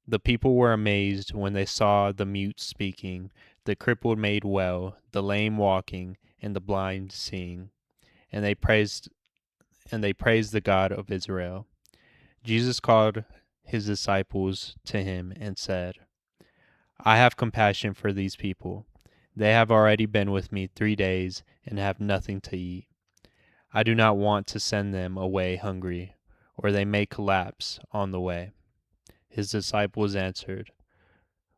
The people were amazed when they saw the mute speaking, the crippled made well, the lame walking, and the blind seeing, and they praised the God of Israel. Jesus called his disciples to him and said, "I have compassion for these people. They have already been with me 3 days and have nothing to eat. I do not want to send them away hungry, or they may collapse on the way." His disciples answered,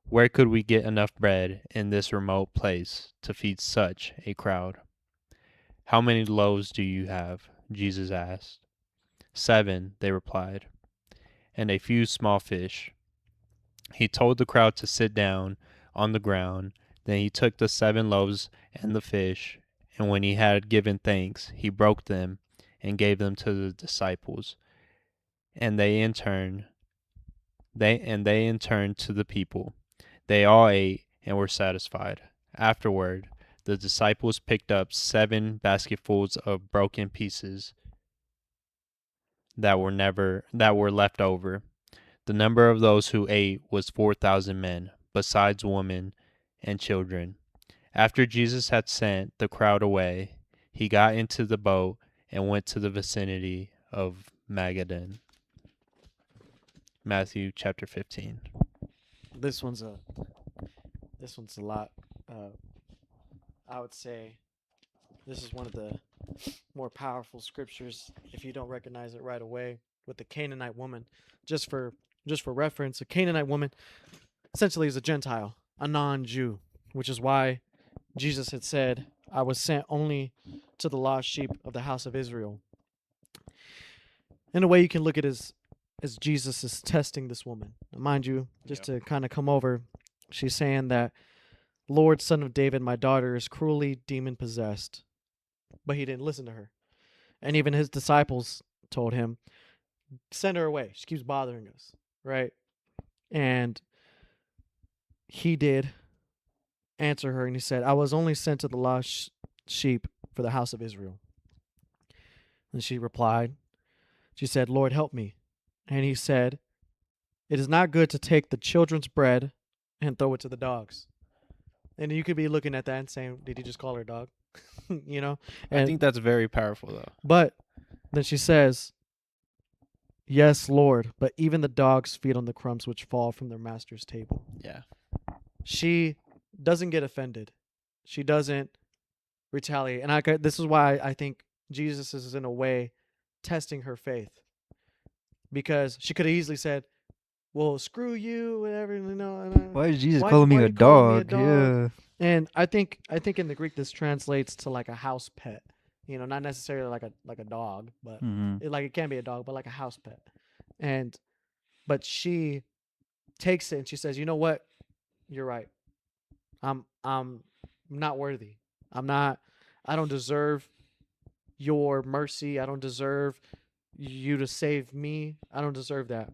"Where could we get enough bread in this remote place to feed such a crowd?" "How many loaves do you have?" Jesus asked. 7, they replied, "and a few small fish." He told the crowd to sit down on the ground. Then he took the 7 loaves and the fish, and when he had given thanks, he broke them and gave them to the disciples, and they in turn to the people. They all ate and were satisfied. Afterward, the disciples picked up 7 basketfuls of broken pieces that were left over. The number of those who ate was 4,000 men, besides women and children. After Jesus had sent the crowd away, he got into the boat and went to the vicinity of Magadan. Matthew chapter 15. This one's a lot. I would say this is one of the more powerful scriptures if you don't recognize it right away with the Canaanite woman. Just for reference, a Canaanite woman essentially is a Gentile, a non-Jew, which is why Jesus had said, "I was sent only to the lost sheep of the house of Israel." In a way, you can look at it as Jesus is testing this woman. Now, mind you, just to kind of come over, she's saying that, "Lord, Son of David, my daughter is cruelly demon-possessed." But he didn't listen to her. And even his disciples told him, "Send her away. She keeps bothering us." Right? And he did answer her, and he said, "I was only sent to the lost sheep for the house of Israel." And she replied, she said, "Lord, help me." And he said, "It is not good to take the children's bread and throw it to the dogs." And you could be looking at that and saying, did he just call her a dog? You know? And, I think that's very powerful, though. but then she says, Yes, Lord, but even the dogs feed on the crumbs which fall from their master's table. Yeah. She doesn't get offended. She doesn't retaliate. And this is why I think Jesus is, in a way, testing her faith. Because she could have easily said, well, screw you, whatever, Why is Jesus why calling me are a you calling me a dog? dog? Yeah. And I think in the Greek this translates to like a house pet. Not necessarily like a dog, but Mm-hmm. it can be a dog, but like a house pet. But she takes it and she says, "You know what? You're right. I'm not worthy. I'm not. I don't deserve your mercy. I don't deserve you to save me. I don't deserve that.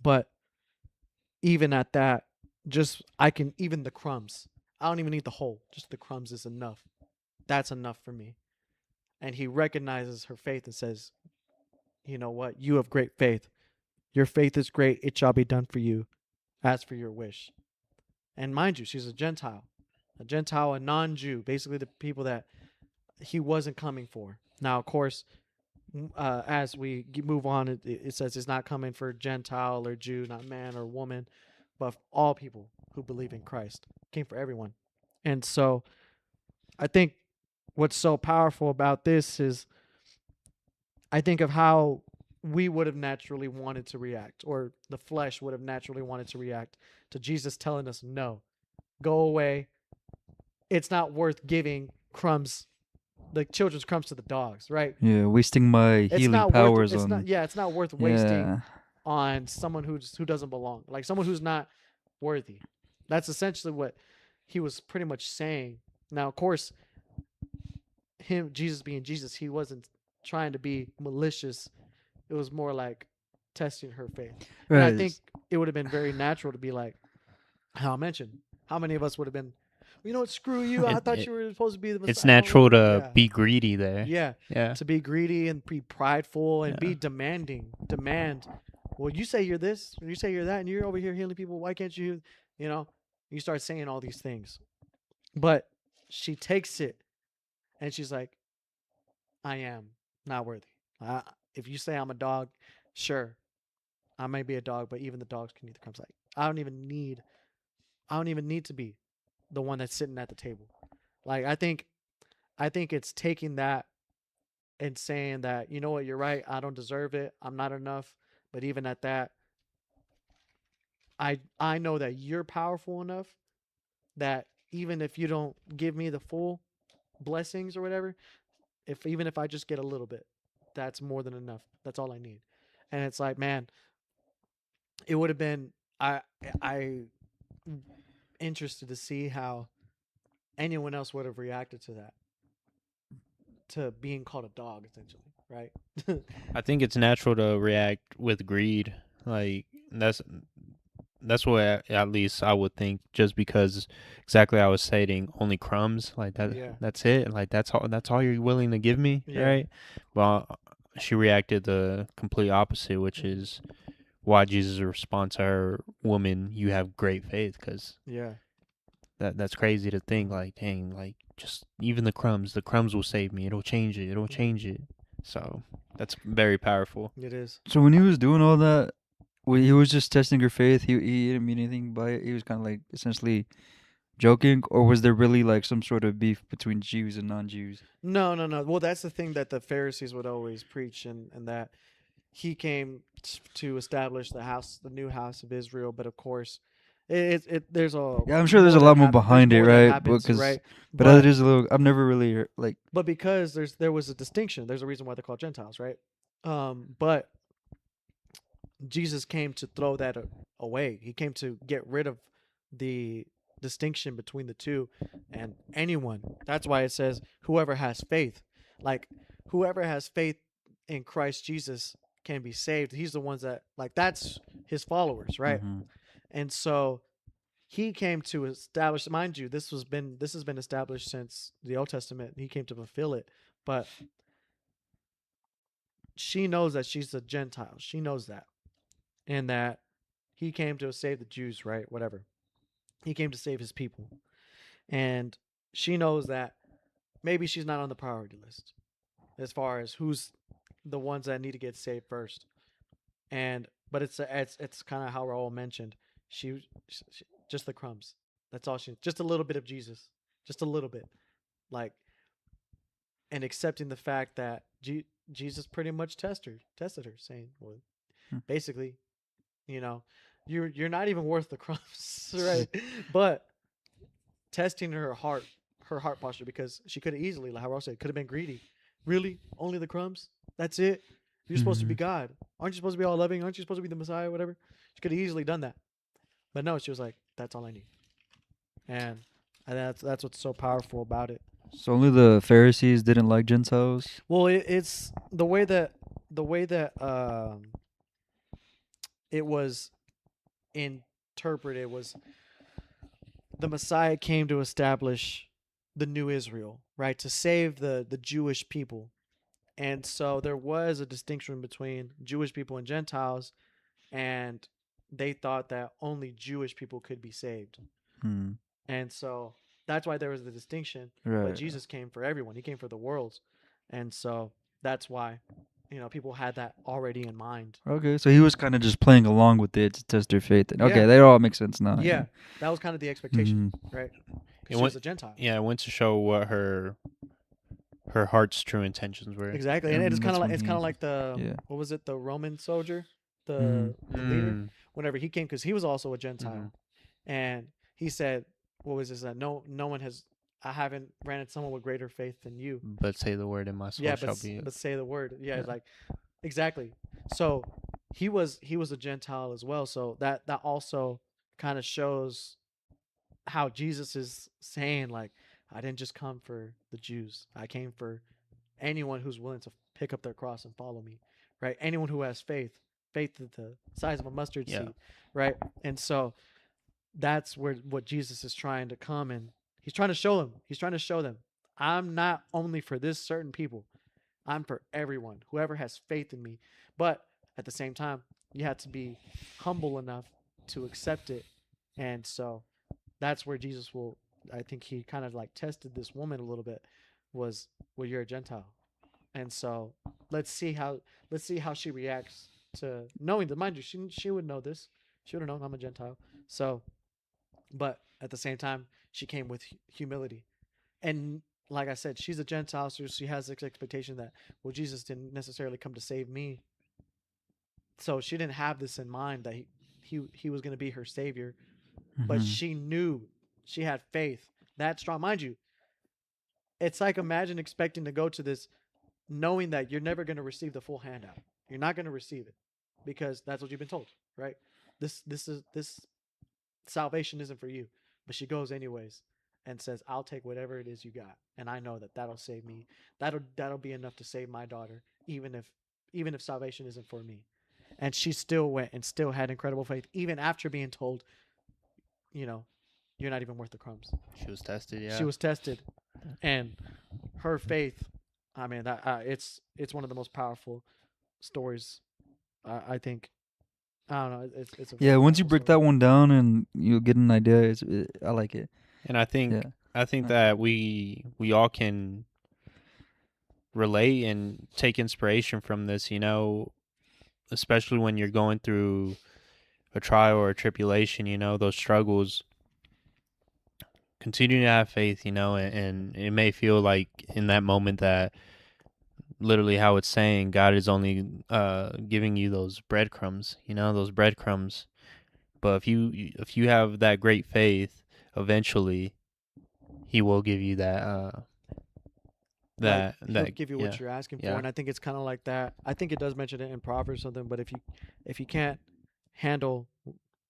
But even at that, even the crumbs. I don't even need the whole. Just the crumbs is enough. That's enough for me." And he recognizes her faith and says, "You know what? You have great faith. Your faith is great. It shall be done for you as for your wish." And mind you, she's a Gentile, a non-Jew, basically the people that he wasn't coming for. Now, of course, as we move on, it says it's not coming for Gentile or Jew, not man or woman, but all people who believe in Christ. It came for everyone. And so I think what's so powerful about this is I think of how we would have naturally wanted to react, or the flesh would have naturally wanted to react to Jesus telling us, no, go away. It's not worth giving crumbs, the children's crumbs, to the dogs, right? Yeah, wasting my It's healing not worth powers it's on. not it's not worth wasting Yeah. on someone who doesn't belong, like someone who's not worthy. That's essentially what he was pretty much saying. Now, of course, Jesus being Jesus, he wasn't trying to be malicious. It was more like testing her faith. And I think it would have been very natural to be like, how I mentioned, how many of us would have been, you know what, screw you. I thought you were supposed to be the Messiah. It's natural to Yeah. be greedy there. Yeah. Yeah. To be greedy and be prideful and Yeah. be demanding. Demand. Well, you say you're this, you say you're that, and you're over here healing people. Why can't you, you start saying all these things. But she takes it and she's like, I am not worthy. If you say I'm a dog, sure, I may be a dog, but even the dogs can eat the crumbs. Like, I don't even need to be the one that's sitting at the table. Like, I think it's taking that and saying that, you know what, you're right. I don't deserve it. I'm not enough. But even at that, I know that you're powerful enough that even if you don't give me the full blessings or whatever, even if I just get a little bit, that's more than enough. That's all I need. And it's like, man, it would have been I interested to see how anyone else would have reacted to that, to being called a dog, essentially, right? I think it's natural to react with greed. Like that's what at least I would think, just because exactly I was stating, only crumbs, like that. Yeah. That's it. Like that's all you're willing to give me, Yeah. right? Well, she reacted the complete opposite, which is why Jesus' response to her, "Woman, you have great faith," because Yeah. that's crazy to think. Like, dang, like just even the crumbs will save me. It'll change it. It'll change it. So that's very powerful. It is. So when he was doing all that, when he was just testing her faith, he didn't mean anything by it. He was kind of like essentially joking, or was there really like some sort of beef between Jews and non-Jews? No. Well, that's the thing that the Pharisees would always preach, and that he came to establish the new house of Israel. But of course, there's a Yeah, I'm sure there's a lot more behind it, right? Happens, Because right? but that is a little. I've never really like. But because there was a distinction, there's a reason why they're called Gentiles, right? But Jesus came to throw that away. He came to get rid of the distinction between the two, and anyone. That's why it says whoever has faith, like whoever has faith in Christ Jesus can be saved. He's the ones that, like, that's his followers, right? Mhm. And so he came to establish, mind you, this has been established since the Old Testament. He came to fulfill it, but she knows that she's a Gentile. She knows that, and that he came to save the Jews, right? Whatever. He came to save his people, and she knows that maybe she's not on the priority list as far as who's the ones that need to get saved first. But it's kind of how Raul mentioned. She just the crumbs. That's all she. Just a little bit of Jesus. Just a little bit. Like, and accepting the fact that Jesus pretty much tested her, saying, well, Hmm. basically, you know, you're not even worth the crumbs, right? But testing her heart posture, because she could have easily, like how Ross said, could have been greedy. Really, only the crumbs? That's it? You're supposed to be God. Aren't you supposed to be all loving? Aren't you supposed to be the Messiah? Whatever. She could have easily done that, but no. She was like, "That's all I need," and that's what's so powerful about it. So only the Pharisees didn't like Gentiles. Well, it's the way that it was interpreted was the Messiah came to establish the new Israel, right? To save the Jewish people. And so there was a distinction between Jewish people and Gentiles, and they thought that only Jewish people could be saved. Hmm. And so that's why there was the distinction. Right. But Jesus came for everyone. He came for the world. And so that's why, people had that already in mind. Okay, so he was kind of just playing along with it to test their faith. Yeah. Okay, that all makes sense now. Yeah. That was kind of the expectation, Mhm. right? It Because she went- was a Gentile. Yeah, it went to show what her heart's true intentions were. Exactly. And And it's kind that's of when like he- like the yeah. what was it, the Roman soldier, the leader, Mm. whenever he came, because he was also a Gentile. Mhm. And he said, what was this, that no one has, I haven't ran into someone with greater faith than you. But say the word, and my soul Yeah, shall be. but say the word. Yeah, Yeah. it's like, exactly. So he was a Gentile as well. So that also kind of shows how Jesus is saying, like, I didn't just come for the Jews. I came for anyone who's willing to pick up their cross and follow me, right? Anyone who has faith at the size of a mustard Yeah. seed, right? And so that's what Jesus is trying to come, and he's trying to show them. He's trying to show them, I'm not only for this certain people. I'm for everyone, whoever has faith in me. But at the same time, you have to be humble enough to accept it. And so that's where Jesus will, I think he kind of like tested this woman a little bit, was, well, you're a Gentile. And so let's see how she reacts to knowing that. Mind you, she would know this. She would have known I'm a Gentile. So, but at the same time, she came with humility. And like I said, she's a Gentile, so she has this expectation that, well, Jesus didn't necessarily come to save me. So she didn't have this in mind that he was going to be her savior. But Mhm. she knew, she had faith that strong. Mind you, it's like, imagine expecting to go to this knowing that you're never going to receive the full handout. You're not going to receive it because that's what you've been told, right? This salvation isn't for you. But she goes anyways and says, I'll take whatever it is you got, and I know that that'll save me. That'll be enough to save my daughter, even if salvation isn't for me. And she still went and still had incredible faith, even after being told, you're not even worth the crumbs. She was tested. Yeah. She was tested, and her faith, I mean, that it's one of the most powerful stories. I think. I don't know. It's a Yeah, once you powerful break story. that one down and you get an idea, I like it. And I think Yeah. that we all can relate and take inspiration from this, especially when you're going through a trial or a tribulation, those struggles. Continue to have faith, and it may feel like in that moment that literally how it's saying God is only giving you those breadcrumbs, those breadcrumbs. But if you have that great faith, eventually he will give you that He'll give you what you're asking Yeah. for, and I think it's kind of like that. I think it does mention it in Proverbs or something. But if you can't handle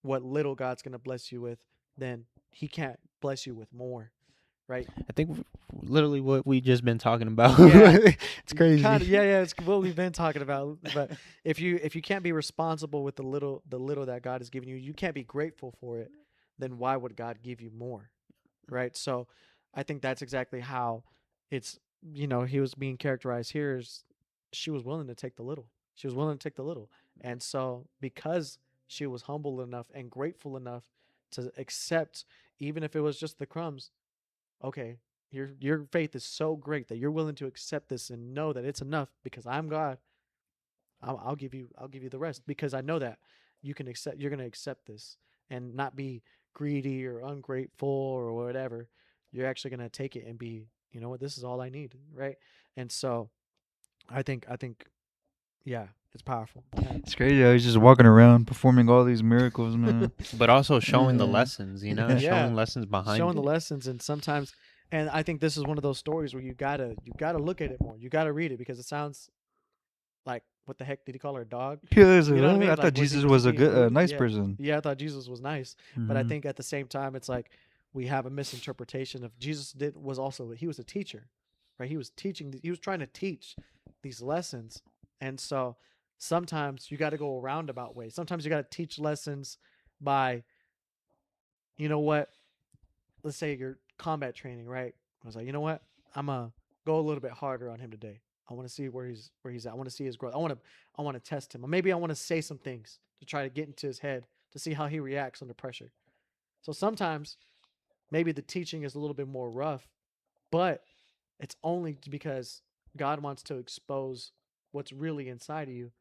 what little God's gonna bless you with, then He can't bless you with more, right? I think literally what we just been talking about. Yeah. It's crazy. Yeah, it's what we've been talking about. But if you can't be responsible with the little that God has given you, you can't be grateful for it. Then why would God give you more, right? So, I think that's exactly how it's. He was being characterized here as she was willing to take the little. She was willing to take the little, and so because she was humble enough and grateful enough to accept, even if it was just the crumbs. Okay, your faith is so great that you're willing to accept this and know that it's enough because I'm God. I'll give you the rest, because I know that you're going to accept this and not be greedy or ungrateful or whatever. You're actually going to take it and be, you know what, this is all I need, right? And so I think yeah, it's powerful. It's crazy how he's just walking around performing all these miracles, man. But also showing the Yeah. lessons, you know, Yeah. showing lessons behind Showing it. the lessons, and sometimes, and I think this is one of those stories where you gotta look at it more. You gotta read it, because it sounds like, what the heck did he call her, a dog? Yeah, I was You like, know what I "What? mean? I Like, thought Jesus was a being good, rude? nice Yeah. person. Yeah, I thought Jesus was nice, but I Mhm. think at the same time, it's like we have a misinterpretation of Jesus. He was a teacher, right? He was teaching. He was trying to teach these lessons, and so sometimes you got to go a roundabout way. Sometimes you got to teach lessons by, you know what? Let's say you're combat training, right? I was like, you know what? I'm gonna go a little bit harder on him today. I want to see where he's at. I want to see his growth. I want to test him. Or maybe I want to say some things to try to get into his head to see how he reacts under pressure. So sometimes maybe the teaching is a little bit more rough, but it's only because God wants to expose what's really inside of you.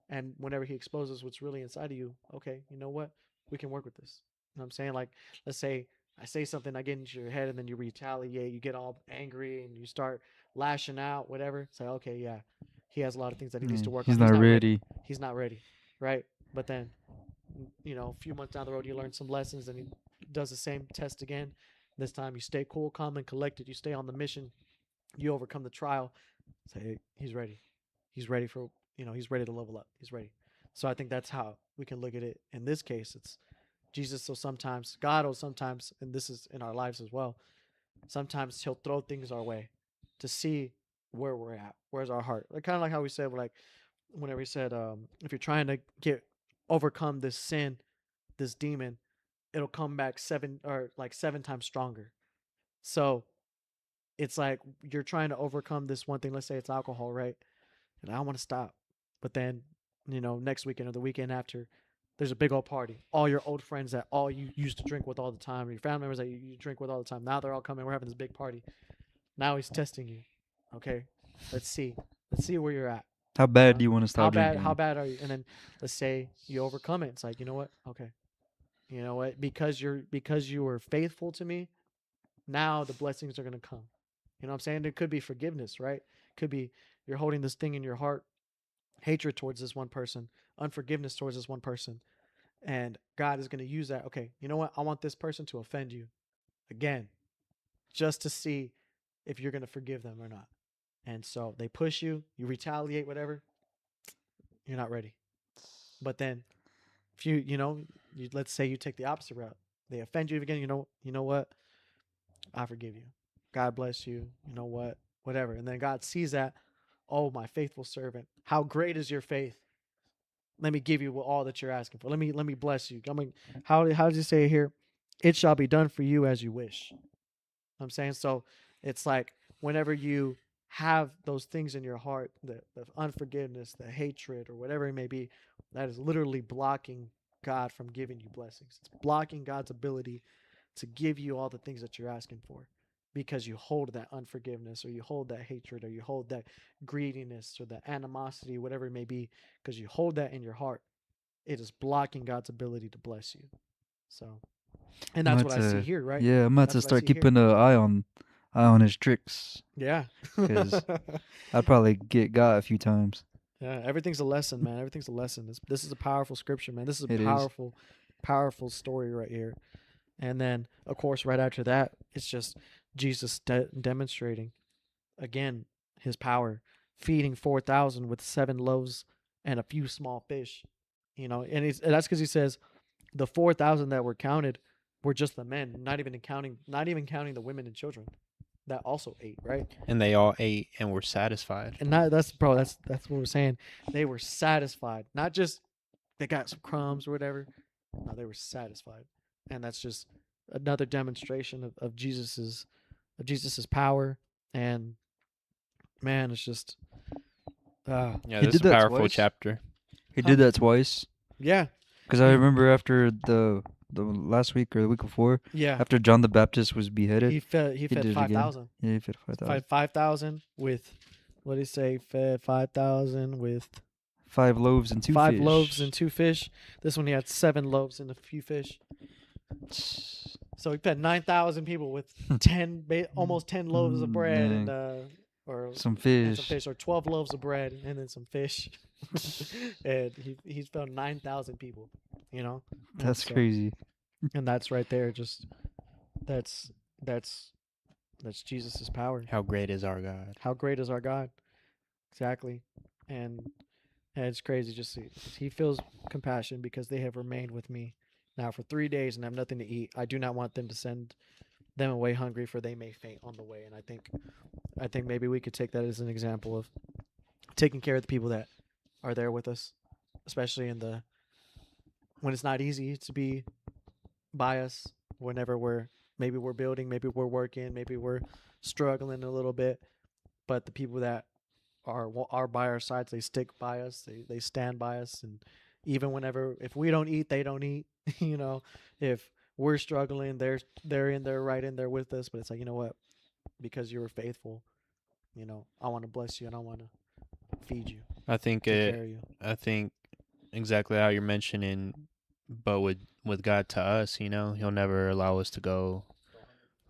And whenever he exposes what's really inside of you, okay, you know what? We can work with this. You know what I'm saying? Like, let's say I say something, I get into your head, and then you retaliate, you get all angry, and you start lashing out, whatever. Say, okay, yeah, he has a lot of things that he needs to work on. He's not ready. He's not ready, right? But then, a few months down the road, you learn some lessons, and he does the same test again. This time, you stay cool, calm, and collected. You stay on the mission. You overcome the trial. Say, hey, he's ready. He's ready for, he's ready to level up. He's ready. So I think that's how we can look at it. In this case, it's Jesus. So sometimes God will sometimes, and this is in our lives as well, sometimes he'll throw things our way to see where we're at. Where's our heart? Like, kind of like how we said, like, whenever he said, if you're trying to overcome this sin, this demon, it'll come back seven times stronger. So it's like you're trying to overcome this one thing. Let's say it's alcohol, right? And I want to stop. But then, next weekend or the weekend after, there's a big old party. All your old friends that all you used to drink with all the time, your family members that you drink with all the time, now they're all coming. We're having this big party. Now he's testing you. Okay, let's see. Let's see where you're at. How bad do you want to stop How drinking? How bad are you? And then let's say you overcome it. It's like, you know what? Okay, you know what? Because you were faithful to me, now the blessings are gonna come. You know what I'm saying? It could be forgiveness, right? It could be you're holding this thing in your heart, hatred towards this one person, unforgiveness towards this one person, and God is going to use that. Okay, you know what? I want this person to offend you again, just to see if you're going to forgive them or not. And so they push you, you retaliate, whatever. You're not ready. But then, if let's say you take the opposite route, they offend you again. You know what? I forgive you. God bless you. You know what? Whatever. And then God sees that. Oh, my faithful servant, how great is your faith? Let me give you all that you're asking for. Let me bless you. How does he say it here? It shall be done for you as you wish. I'm saying, so it's like whenever you have those things in your heart, the unforgiveness, the hatred, or whatever it may be, that is literally blocking God from giving you blessings. It's blocking God's ability to give you all the things that you're asking for, because you hold that unforgiveness, or you hold that hatred, or you hold that greediness, or that animosity, whatever it may be, because you hold that in your heart. It is blocking God's ability to bless you. So, and that's what I see here, right? Yeah, I'm about to start keeping an eye on his tricks. Yeah. 'Cause I'd probably get got a few times. Yeah, everything's a lesson, man. Everything's a lesson. This is a powerful scripture, man. This is a It is. powerful story right here. And then, of course, right after that, it's just Jesus demonstrating again his power, feeding 4,000 with 7 loaves and a few small fish. And that's because he says the 4,000 that were counted were just the men, not even counting the women and children that also ate, right? And they all ate and were satisfied. And that's what we're saying. They were satisfied, not just they got some crumbs or whatever. No, they were satisfied, and that's just another demonstration of Jesus's power. And man, it's just Yeah, He this did is a that powerful twice. chapter. He did that twice. yeah, Because I remember after the last week or the week before, yeah. after John the Baptist was beheaded, He fed did it again. 5,000. Yeah, he fed 5,000. 5,000 with what did he say? Fed 5,000 with 5 loaves and 2 5 fish. loaves and 2 fish. This one he had 7 loaves and a few fish. So he fed 9,000 people with 10, almost 10 loaves of bread and or some and some fish. fish, or 12 loaves of bread and then some fish. And he's fed 9,000 people. You know, And That's so- crazy. And that's right there. Just that's Jesus' power. How great is our God? How great is our God? Exactly. And it's crazy. Just see, he feels compassion because they have remained with me now for 3 days and have nothing to eat. I do not want them to send them away hungry, for they may faint on the way. And I think maybe we could take that as an example of taking care of the people that are there with us, especially when it's not easy to be by us, whenever we're building, maybe we're working, maybe we're struggling a little bit, but the people that are by our sides, they stick by us, they stand by us. And even if we don't eat, they don't eat. You know, if we're struggling, they're right in there with us. But it's like, you know what, because you were faithful, you know, I want to bless you and I want to feed you, I think take care of you. I think exactly how you're mentioning, but with God to us, you know, He'll never allow us to go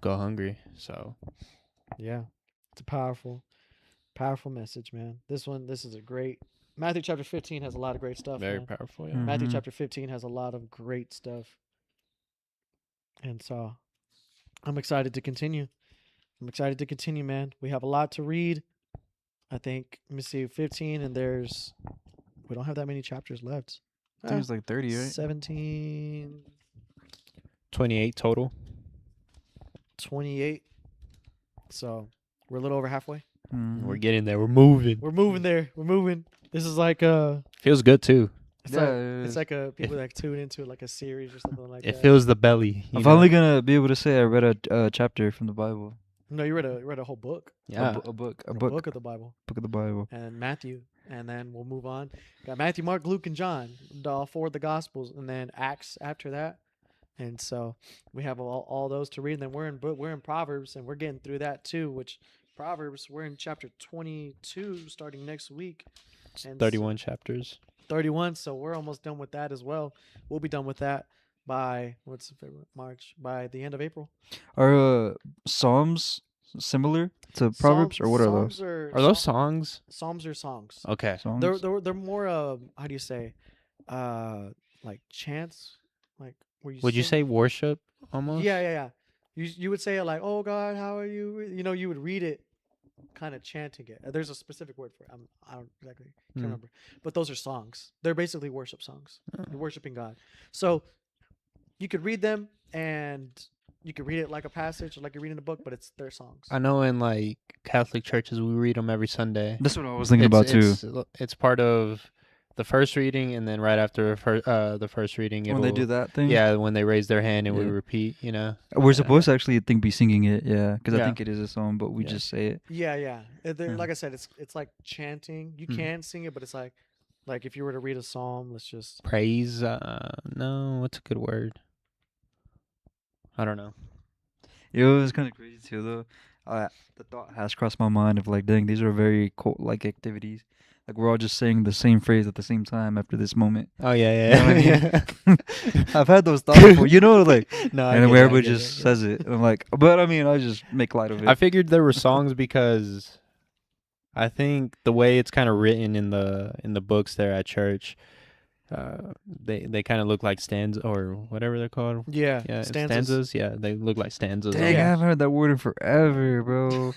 hungry. So Yeah, it's a powerful message, man. This is a great. Matthew chapter 15 has a lot of great stuff, very man. powerful. Yeah. Matthew Mhm. chapter 15 has a lot of great stuff. And so I'm excited to continue. Man. We have a lot to read. I think, let me see, 15, and we don't have that many chapters left. I think it's like 30, right? 17, 28 total. 28. So we're a little over halfway. Mhm. We're getting there. We're moving. We're moving there. We're moving. This is like Feels good too. it's Yeah, like it it's is. like people that tune into like a series or something like It that. fills the belly. I'm You finally know? gonna be able to say I read a chapter from the Bible. No, you read a whole book. Yeah. A book A book of the Bible. of the Bible. And Matthew, and then we'll move on. Got Matthew, Mark, Luke, and John, all 4 of the Gospels, and then Acts after that. And so we have all those to read. And then we're in Proverbs, and we're getting through that too. Which Proverbs, we're in chapter 22, starting next week. And 31 chapters. 31. So we're almost done with that as well. We'll be done with that by March, by the end of April. Are Psalms similar to Proverbs, or what are those? Are those songs? Psalms are songs. Okay. Songs? They're more how do you say, like chants, like where you. Would you sing. say worship almost? Yeah. You would say it like, "Oh God, how are you?" You know, you would read it, kind of chanting it. There's a specific word for it. I don't exactly can't remember, but those are songs. They're basically worship songs. You're worshiping God. So you could read them, and you could read it like a passage, or like you're reading a book, but it's their songs. I know in like Catholic churches we read them every Sunday. That's what I was thinking about too. It's part of the first reading, and then right after the first reading, When they do that thing, yeah, when they raise their hand and we Yeah. repeat, you know. we're supposed to actually be singing it, yeah, because I Yeah. think it is a song, but we Yeah. just say it. Yeah. Yeah. Like I said, it's like chanting. You can sing it, but it's like if you were to read a psalm, let's just Praise. No, what's a good word? I don't know. It was kind of crazy too, though. The thought has crossed my mind of like, dang, these are very like activities. Like we're all just saying the same phrase at the same time after this moment. Oh yeah, You know what I yeah. I've had those thoughts before, you know, like, No, and then where everybody just says it. And I'm like, but I mean, I just make light of it. I figured there were songs because I think the way it's kind of written in the books there at church, they kind of look like stanzas or whatever they're called. yeah Stanzas. Yeah, they look like stanzas. Dang, I Yeah. haven't heard that word in forever, bro.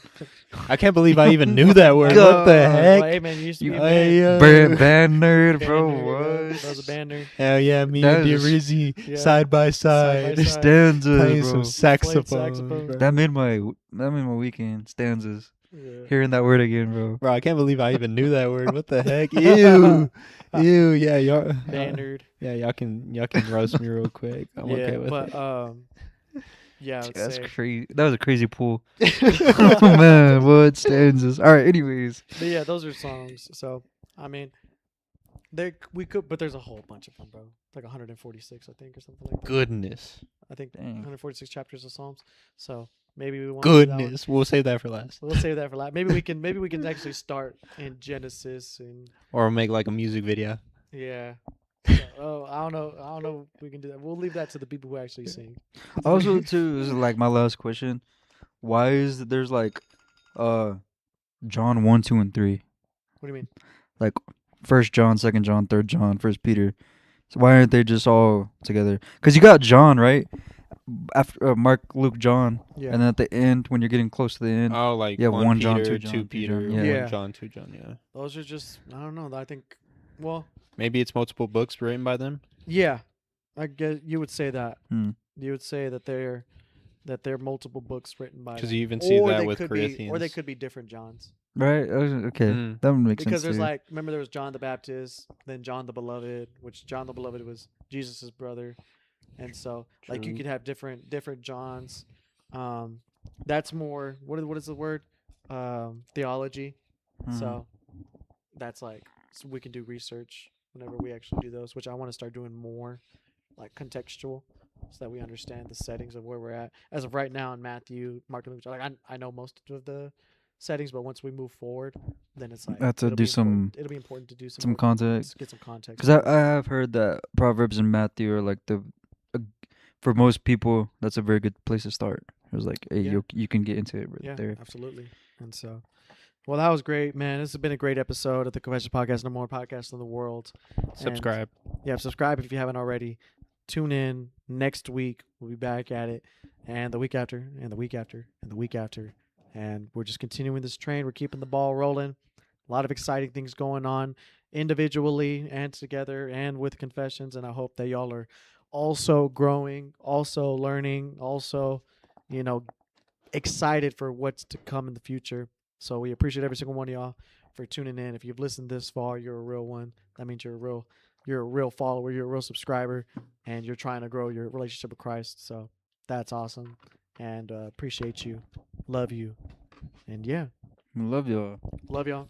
I can't believe I even knew that word. What God. the Well, heck? hey man, you used to be a Hey, band. Band nerd, Band bro. nerd, What? That was a band nerd. Hell yeah, me That and is- Rizzy Yeah. side by Side side, by side. Stanzas, playing bro. some saxophone. saxophone. Bro. That made my weekend. Stanzas. Yeah. Hearing that word again, bro. Bro, I can't believe I even knew that word. What the heck? Ew, ew. Yeah, y'all. Band nerd. Yeah, y'all can roast me real quick. I'm yeah, okay with but it. yeah, I would That's say. crazy. That was a crazy pull. Oh man, what stanzas? All right. Anyways, But yeah, those are songs. So I mean, but there's a whole bunch of them, bro. Like 146, I think, or something like that. Goodness. I think Dang. 146 chapters of Psalms. So Maybe we want to do that one. Goodness, we'll save that for last. We'll save that for last. Maybe we can actually start in Genesis and Or make like a music video. yeah. So, I don't know if we can do that. We'll leave that to the people who actually sing. Also, too, this is like my last question. Why is it there's like, John 1, 2, and 3? What do you mean? Like, 1 John, 2 John, 3 John, 1 Peter. So why aren't they just all together? Because you got John, right? After Mark, Luke, John, Yeah. and then at the end, when you're getting close to the end, Oh, like yeah, 1 John, Peter, 2 John, 2 3 Peter, John, yeah. 1 John, 2 John, yeah. Those are just I don't know. I think well, Maybe it's multiple books written by them. yeah. I guess you would say that. Hmm. You would say that they're multiple books written by Because them. you even see Or that they with could Corinthians. be, or they could be different Johns. right? Okay, Mm. that would make sense. Because there's too. like, remember there was John the Baptist, then John the Beloved, which John the Beloved was Jesus's brother, and so like you True. could have different Johns. That's more what is the word? Theology. Mhm. So that's like so we can do research whenever we actually do those, which I want to start doing more, like contextual, so that we understand the settings of where we're at. As of right now in Matthew, Mark, and Luke, like I know most of the settings, but once we move forward, then it's like I have to it'll do be important- some It'll be important to do some some more context. get some context. Because I have heard that Proverbs and Matthew are like uh, for most people, that's a very good place to start. It was like, hey, Yeah. you can get into it right yeah, there. absolutely. And so, well, that was great, man. This has been a great episode of the Confessions Podcast, number one podcast in the world. And, Subscribe. yeah, subscribe if you haven't already. Tune in next week. We'll be back at it, and the week after, and the week after, and the week after. And we're just continuing this train. We're keeping the ball rolling. A lot of exciting things going on individually and together and with Confessions. And I hope that y'all are also growing, also learning, also, excited for what's to come in the future. So we appreciate every single one of y'all for tuning in. If you've listened this far, you're a real one. That means you're a real follower, you're a real subscriber, and you're trying to grow your relationship with Christ. So that's awesome. And appreciate you. Love you. And yeah, Love y'all. love y'all.